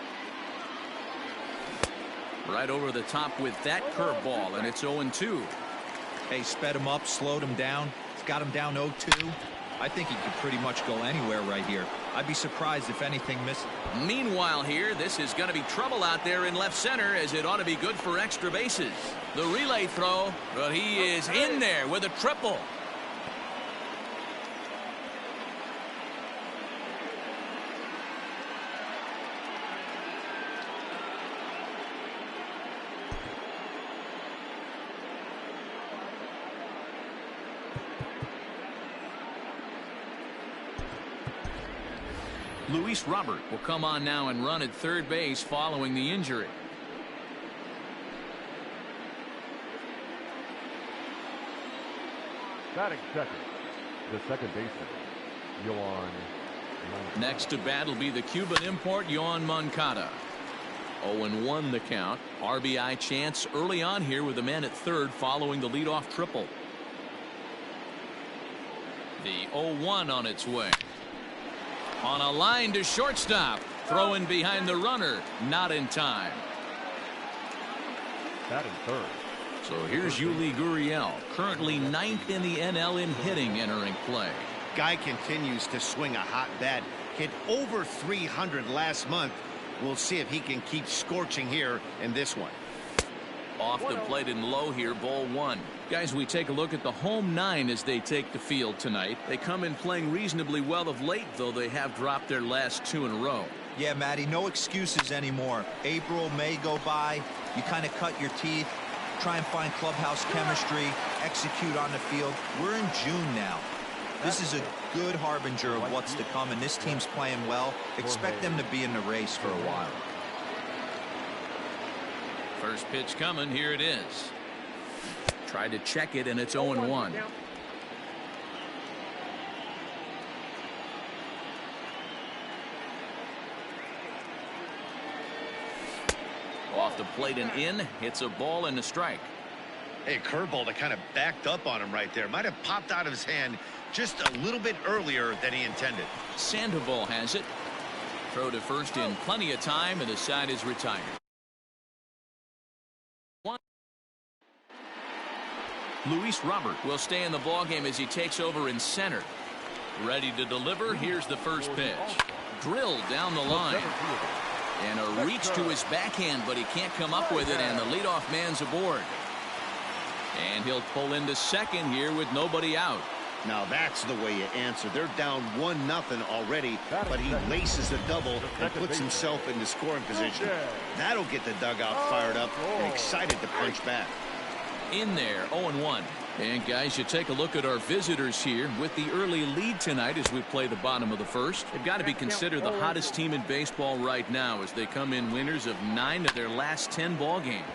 Right over the top with that curveball, and it's 0-2. Hey, sped him up, slowed him down. It's got him down 0-2. I think he could pretty much go anywhere right here. I'd be surprised if anything missed. Meanwhile here, this is going to be trouble out there in left center, as it ought to be good for extra bases. The relay throw, but he is in there with a triple. Luis Robert will come on now and run at third base following the injury. Batting second, the second baseman, Yoan. Next to bat will be the Cuban import, Yoan Moncada. 0-1 the count. RBI chance early on here with the man at third following the leadoff triple. The 0-1 on its way. On a line to shortstop. Throwing behind the runner. Not in time. Batting third. So here's Yuli Gurriel, currently 9th in the NL in hitting, entering play. Guy continues to swing a hot bat. Hit over 300 last month. We'll see if he can keep scorching here in this one. Off the plate and low here, ball 1. Guys, we take a look at the home 9 as they take the field tonight. They come in playing reasonably well of late, though they have dropped their last 2 in a row. Yeah, Matty, no excuses anymore. April, May go by. You kind of cut your teeth, try and find clubhouse chemistry, execute on the field. We're in June now. This is a good harbinger of what's to come, and this team's playing well. Expect them to be in the race for a while. First pitch coming. Here it is. Tried to check it, and it's 0-1. Off the plate and in. Hits a ball and a strike. Hey, curveball that kind of backed up on him right there. Might have popped out of his hand just a little bit earlier than he intended. Sandoval has it. Throw to first in plenty of time, and the side is retired. Luis Robert will stay in the ballgame as he takes over in center. Ready to deliver. Here's the first pitch. Drilled down the line. And a reach to his backhand, but he can't come up with it, and the leadoff man's aboard. And he'll pull into second here with nobody out. Now that's the way you answer. They're down 1-0 already, but he laces a double and puts himself into scoring position. That'll get the dugout fired up and excited to punch back. In there, 0-1. And guys, you take a look at our visitors here with the early lead tonight as we play the bottom of the first. They've got to be considered the hottest team in baseball right now as they come in winners of 9 of their last 10 ball games.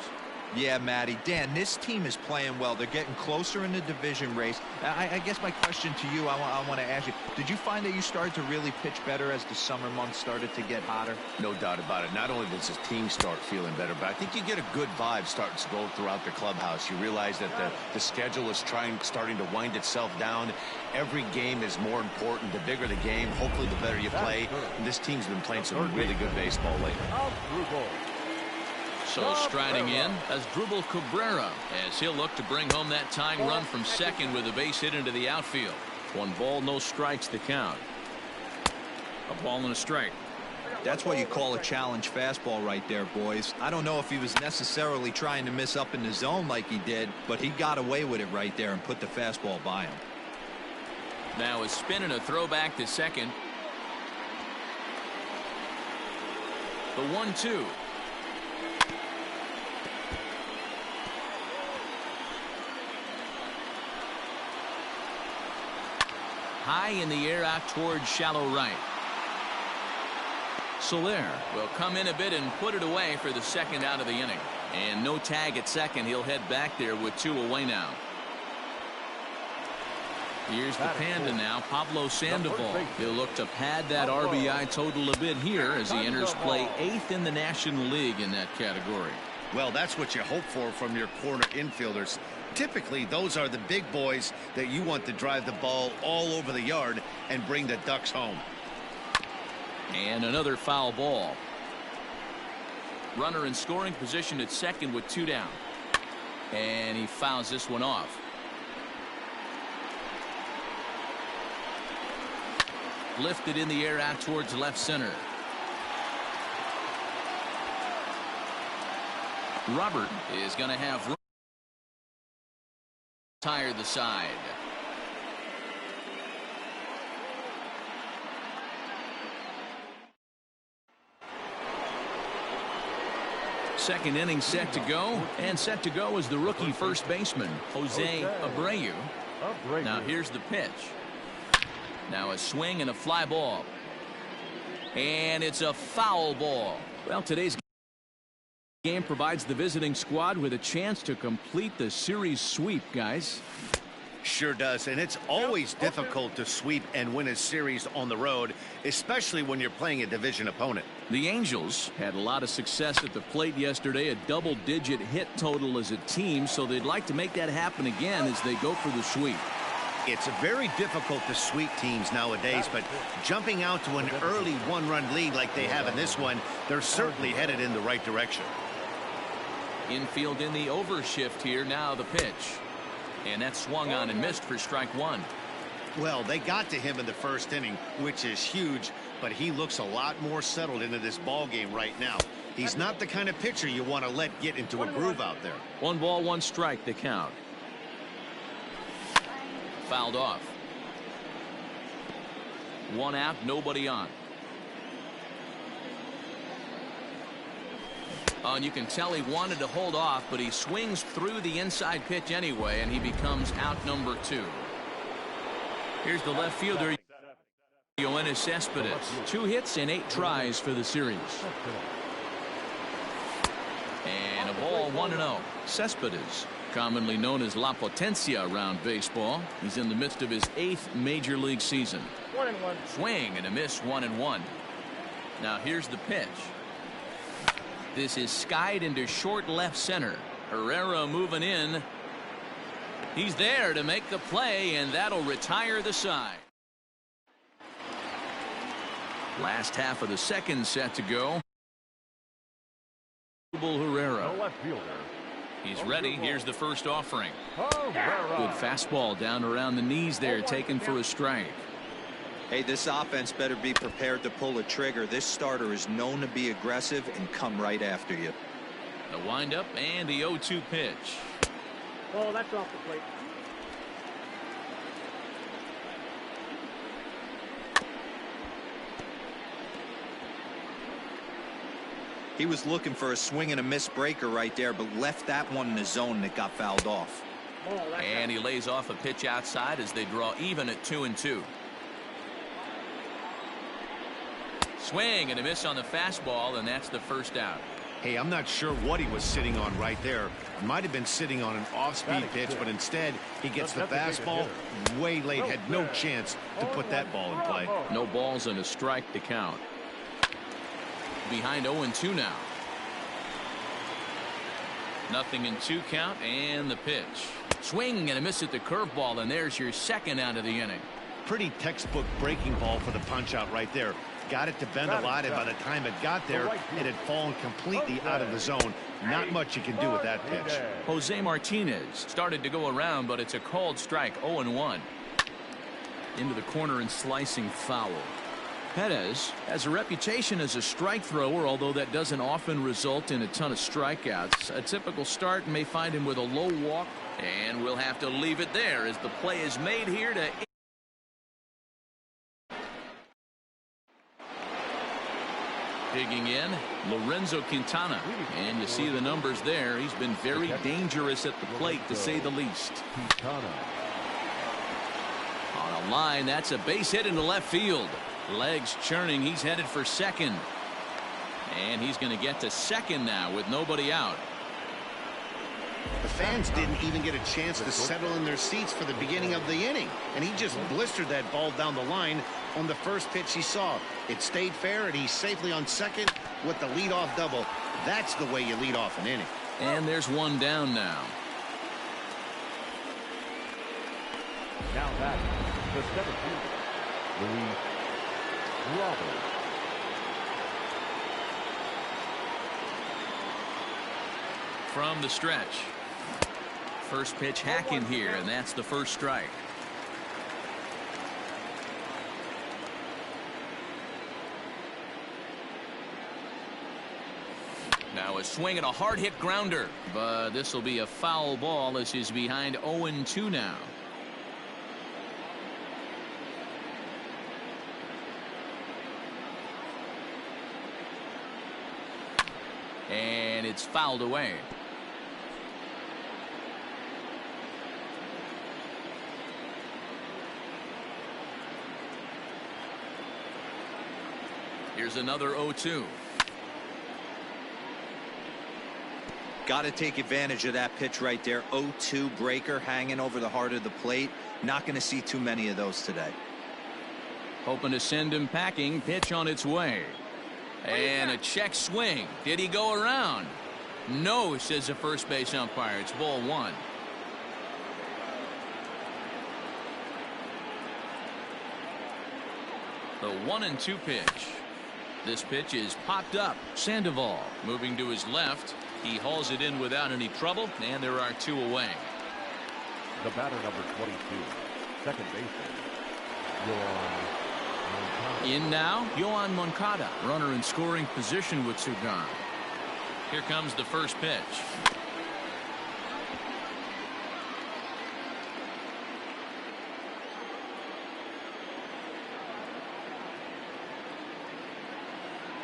Yeah, Matty. Dan, this team is playing well. They're getting closer in the division race. I guess my question to you, I want to ask you, did you find that you started to really pitch better as the summer months started to get hotter? No doubt about it. Not only does the team start feeling better, but I think you get a good vibe starting to go throughout the clubhouse. You realize that the schedule is starting to wind itself down. Every game is more important. The bigger the game, hopefully the better you play. And this team's been playing some really good baseball lately. So striding in as Asdrubal Cabrera as he'll look to bring home that tying run from second with a base hit into the outfield. 1 ball, no strikes to count. A ball and a strike. That's what you call a challenge fastball right there, boys. I don't know if he was necessarily trying to miss up in the zone like he did, but he got away with it right there and put the fastball by him. Now a spin and a throw back to second. The 1-2. High in the air out towards shallow right. Soler will come in a bit and put it away for the second out of the inning. And no tag at second. He'll head back there with 2 away now. Here's the Panda now, Pablo Sandoval. He'll look to pad that RBI total a bit here as he enters play 8th in the National League in that category. Well, that's what you hope for from your corner infielders. Typically, those are the big boys that you want to drive the ball all over the yard and bring the Ducks home. And another foul ball. Runner in scoring position at second with 2 down. And he fouls this one off. Lifted in the air out towards left center. Robert is going to have room. Tire the side. Second inning set to go, and set to go is the rookie first baseman Jose Abreu. Now here's the pitch. Now a swing and a fly ball, and it's a foul ball. Well, today's game provides the visiting squad with a chance to complete the series sweep, guys. Sure does, and it's always difficult to sweep and win a series on the road, especially when you're playing a division opponent. The Angels had a lot of success at the plate yesterday, a double-digit hit total as a team, so they'd like to make that happen again as they go for the sweep. It's very difficult to sweep teams nowadays, but jumping out to an early 1-run lead like they have in this one, they're certainly headed in the right direction. Infield in the overshift here. Now the pitch. And that swung on and missed for strike 1. Well, they got to him in the first inning, which is huge, but he looks a lot more settled into this ball game right now. He's not the kind of pitcher you want to let get into a groove out there. 1 ball, 1 strike, the count. Fouled off. 1 out, nobody on. And you can tell he wanted to hold off, but he swings through the inside pitch anyway, and he becomes out number 2. Here's the left fielder, Yoenis Cespedes. 2 hits and 8 tries for the series. And a ball, 1-0. Cespedes, commonly known as La Potencia around baseball. He's in the midst of his 8th major league season. 1-1. Swing and a miss, 1-1. Now here's the pitch. This is skied into short left center. Herrera moving in. He's there to make the play, and that'll retire the side. Last half of the second set to go. Herrera. The left fielder. He's ready. Here's the first offering. Good fastball down around the knees there, taken for a strike. Hey, this offense better be prepared to pull a trigger. This starter is known to be aggressive and come right after you. The windup and the 0-2 pitch. Oh, that's off the plate. He was looking for a swing and a miss breaker right there, but left that one in the zone that got fouled off. And he lays off a pitch outside as they draw even at 2-2. Swing and a miss on the fastball, and that's the first out. Hey, I'm not sure what he was sitting on right there. Might have been sitting on an off-speed pitch, but instead he gets the fastball way late. Had no chance to put that ball in play. No balls and a strike to count. Behind 0-2 now. Nothing in 2 count, and the pitch. Swing and a miss at the curveball, and there's your second out of the inning. Pretty textbook breaking ball for the punch out right there. Got it to bend a lot, and by the time it got there, it had fallen completely out of the zone. Not much you can do with that pitch. Jose Martinez started to go around, but it's a called strike. 0-1. Into the corner and slicing foul. Perez has a reputation as a strike thrower, although that doesn't often result in a ton of strikeouts. A typical start may find him with a low walk, and we'll have to leave it there as the play is made here to digging in, Lorenzo Quintana, and you see the numbers there. He's been very dangerous at the plate, to say the least. On a line, that's a base hit into left field. Legs churning. He's headed for second. And he's going to get to second now with nobody out. The fans didn't even get a chance to settle in their seats for the beginning of the inning. And he just blistered that ball down the line on the first pitch he saw. It stayed fair, and he's safely on second with the leadoff double. That's the way you lead off an inning. And there's one down now. Now back, the 17th, Luis Robert. From the stretch. First pitch hack in here, and that's the first strike. Now a swing and a hard hit grounder, but this will be a foul ball as he's behind 0-2 now. And it's fouled away. Here's another 0-2. Got to take advantage of that pitch right there. 0-2 breaker hanging over the heart of the plate. Not going to see too many of those today. Hoping to send him packing. Pitch on its way. And a check swing. Did he go around? No, says the first base umpire. It's ball one. The 1-2 pitch. This pitch is popped up. Sandoval moving to his left. He hauls it in without any trouble, and there are two away. The batter, number 22, second baseman, Yoan Moncada. In now, Yoan Moncada, runner in scoring position with two gone. Here comes the first pitch.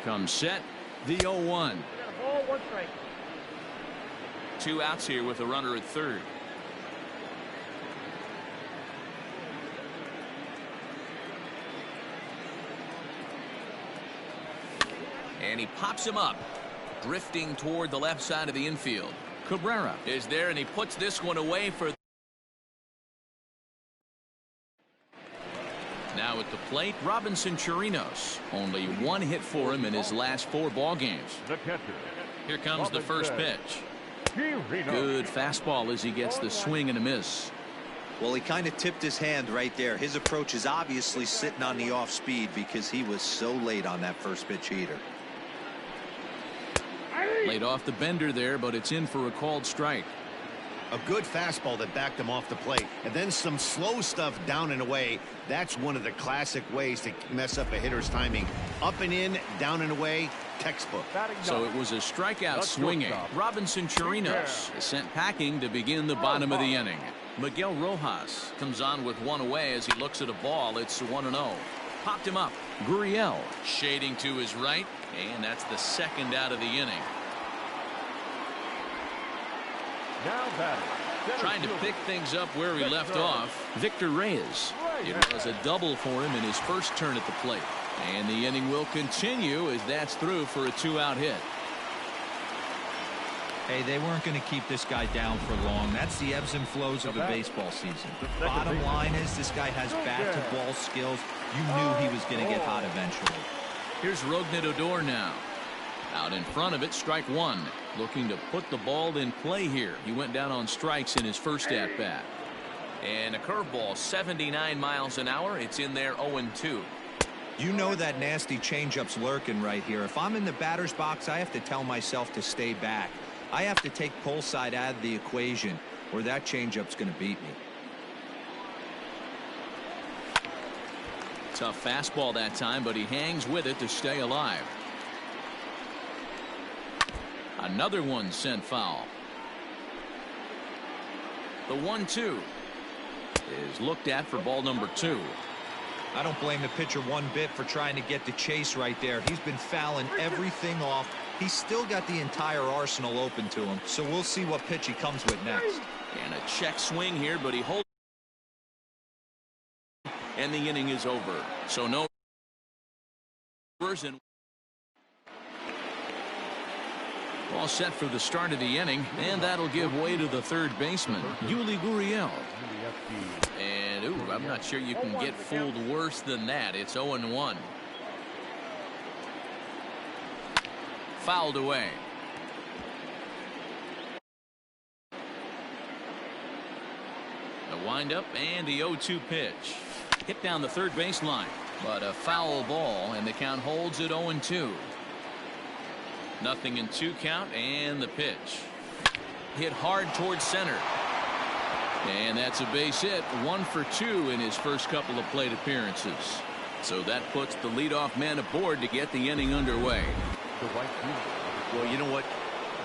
Comes set, the 0-1. Two outs here with a runner at third. And he pops him up, drifting toward the left side of the infield. Cabrera is there, and he puts this one away for. Now at the plate, Robinson Chirinos. Only one hit for him in his last 4 ball games. The catcher. Here comes the first pitch. Good fastball as he gets the swing and a miss. Well, he kind of tipped his hand right there. His approach is obviously sitting on the off speed because he was so late on that first pitch heater. Laid off the bender there, but it's in for a called strike. A good fastball that backed him off the plate, and then some slow stuff down and away. That's one of the classic ways to mess up a hitter's timing. Up and in, down and away, textbook. So it was a strikeout swinging. Robinson Chirinos is sent packing to begin the bottom of the inning. Miguel Rojas comes on with one away as he looks at a ball. It's 1-0. Popped him up. Gurriel shading to his right, and that's the second out of the inning. Now batting. Trying to pick things up where he left off, Victor Reyes. It was a double for him in his first turn at the plate. And the inning will continue as that's through for a 2-out hit. Hey, they weren't going to keep this guy down for long. That's the ebbs and flows of a baseball season. Bottom line is this guy has bat-to-ball skills. You knew he was going to get hot eventually. Here's Rougned Odor now. Out in front of it, strike one. Looking to put the ball in play here. He went down on strikes in his first at-bat. And a curveball, 79 miles an hour. It's in there 0-2. You know that nasty changeup's lurking right here. If I'm in the batter's box, I have to tell myself to stay back. I have to take pull side out of the equation, or that changeup's going to beat me. Tough fastball that time, but he hangs with it to stay alive. Another one sent foul. The 1-2 is looked at for ball number 2. I don't blame the pitcher one bit for trying to get the chase right there. He's been fouling everything off. He's still got the entire arsenal open to him, so we'll see what pitch he comes with next. And a check swing here, but he holds. And the inning is over. So no. All set for the start of the inning, and that'll give way to the third baseman, Yuli Gurriel. And ooh, I'm not sure you can get fooled worse than that. It's 0-1. Fouled away. The windup and the 0-2 pitch. Hit down the third baseline, but a foul ball, and the count holds at 0-2. Nothing in 2 count, and the pitch. Hit hard towards center. And that's a base hit. 1 for 2 in his first couple of plate appearances. So that puts the leadoff man aboard to get the inning underway. Well, you know what?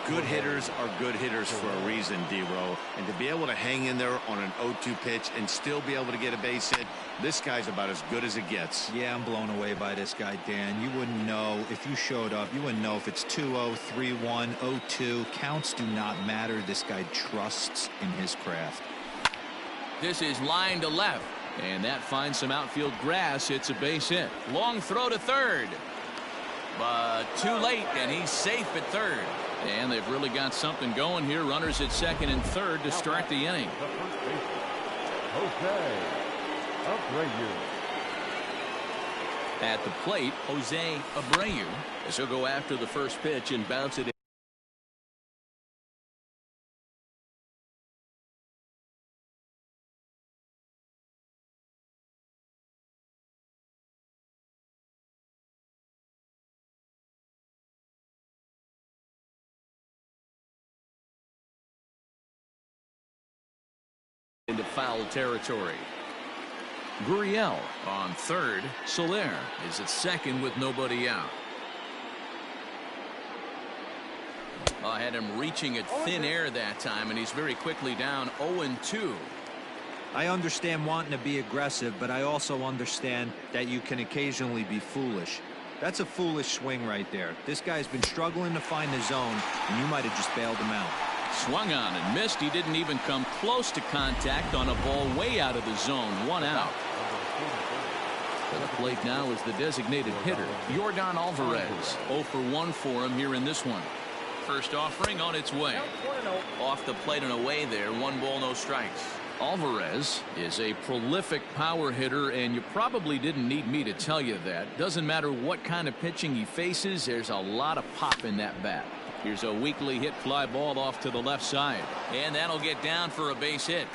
Good hitters are good hitters for a reason, D-Row. And to be able to hang in there on an 0-2 pitch and still be able to get a base hit, this guy's about as good as it gets. Yeah, I'm blown away by this guy, Dan. You wouldn't know if you showed up. You wouldn't know if it's 2-0, 3-1, 0-2. Counts do not matter. This guy trusts in his craft. This is line to left, and that finds some outfield grass. It's a base hit. Long throw to third, but too late, and he's safe at third. And they've really got something going here. Runners at second and third to start the inning. Jose Abreu. At the plate, Jose Abreu, as he'll go after the first pitch and bounce it in. Into foul territory. Gurriel on third. Soler is at second with nobody out. I had him reaching at thin air that time, and he's very quickly down 0-2. I understand wanting to be aggressive, but I also understand that you can occasionally be foolish. That's a foolish swing right there. This guy's been struggling to find the zone, and you might have just bailed him out. Swung on and missed. He didn't even come close to contact on a ball way out of the zone. 1 out. To the plate now is the designated hitter, Yordan Alvarez. 0 for 1 for him here in this one. First offering on its way. Off the plate and away there. 1 ball, no strikes. Alvarez is a prolific power hitter, and you probably didn't need me to tell you that. Doesn't matter what kind of pitching he faces, there's a lot of pop in that bat. Here's a weakly hit fly ball off to the left side, and that'll get down for a base hit.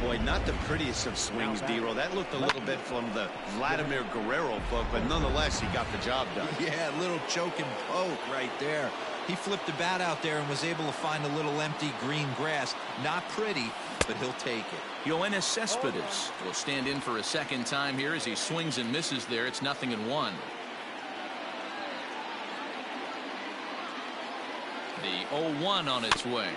Boy, not the prettiest of swings, D-Roll. That looked a little bit from the Vladimir Guerrero book, but nonetheless, he got the job done. Yeah, a little choke and poke right there. He flipped the bat out there and was able to find a little empty green grass. Not pretty, but he'll take it. Yoenis Cespedes will stand in for a second time here as he swings and misses there. It's 0-1. The 0-1 on its way.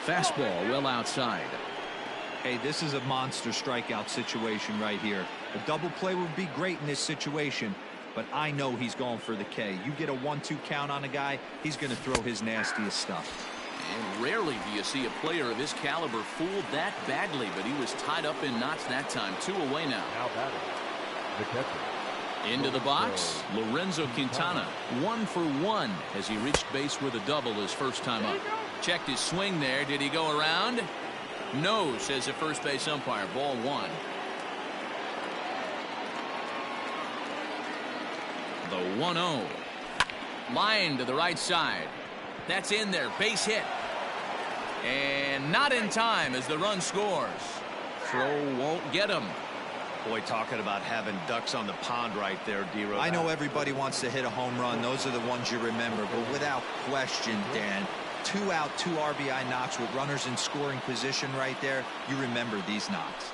Fastball well outside. Hey, this is a monster strikeout situation right here. A double play would be great in this situation, but I know he's going for the K. You get a 1-2 count on a guy, he's going to throw his nastiest stuff. And rarely do you see a player of his caliber fooled that badly, but he was tied up in knots that time. 2 away now. Now batting, the catcher. Into the box, Lorenzo Quintana, 1 for 1 as he reached base with a double his first time up. Checked his swing there. Did he go around? No, says the first base umpire. Ball 1. The 1-0. Line to the right side. That's in there. Base hit. And not in time as the run scores. Throw won't get him. Boy, talking about having ducks on the pond right there, D-Roll. I know everybody wants to hit a home run. Those are the ones you remember. But without question, Dan, 2 out, 2 RBI knocks with runners in scoring position right there. You remember these knocks.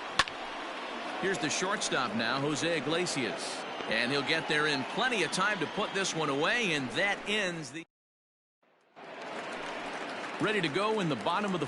Here's the shortstop now, Jose Iglesias. And he'll get there in plenty of time to put this one away, and that ends the... Ready to go in the bottom of the...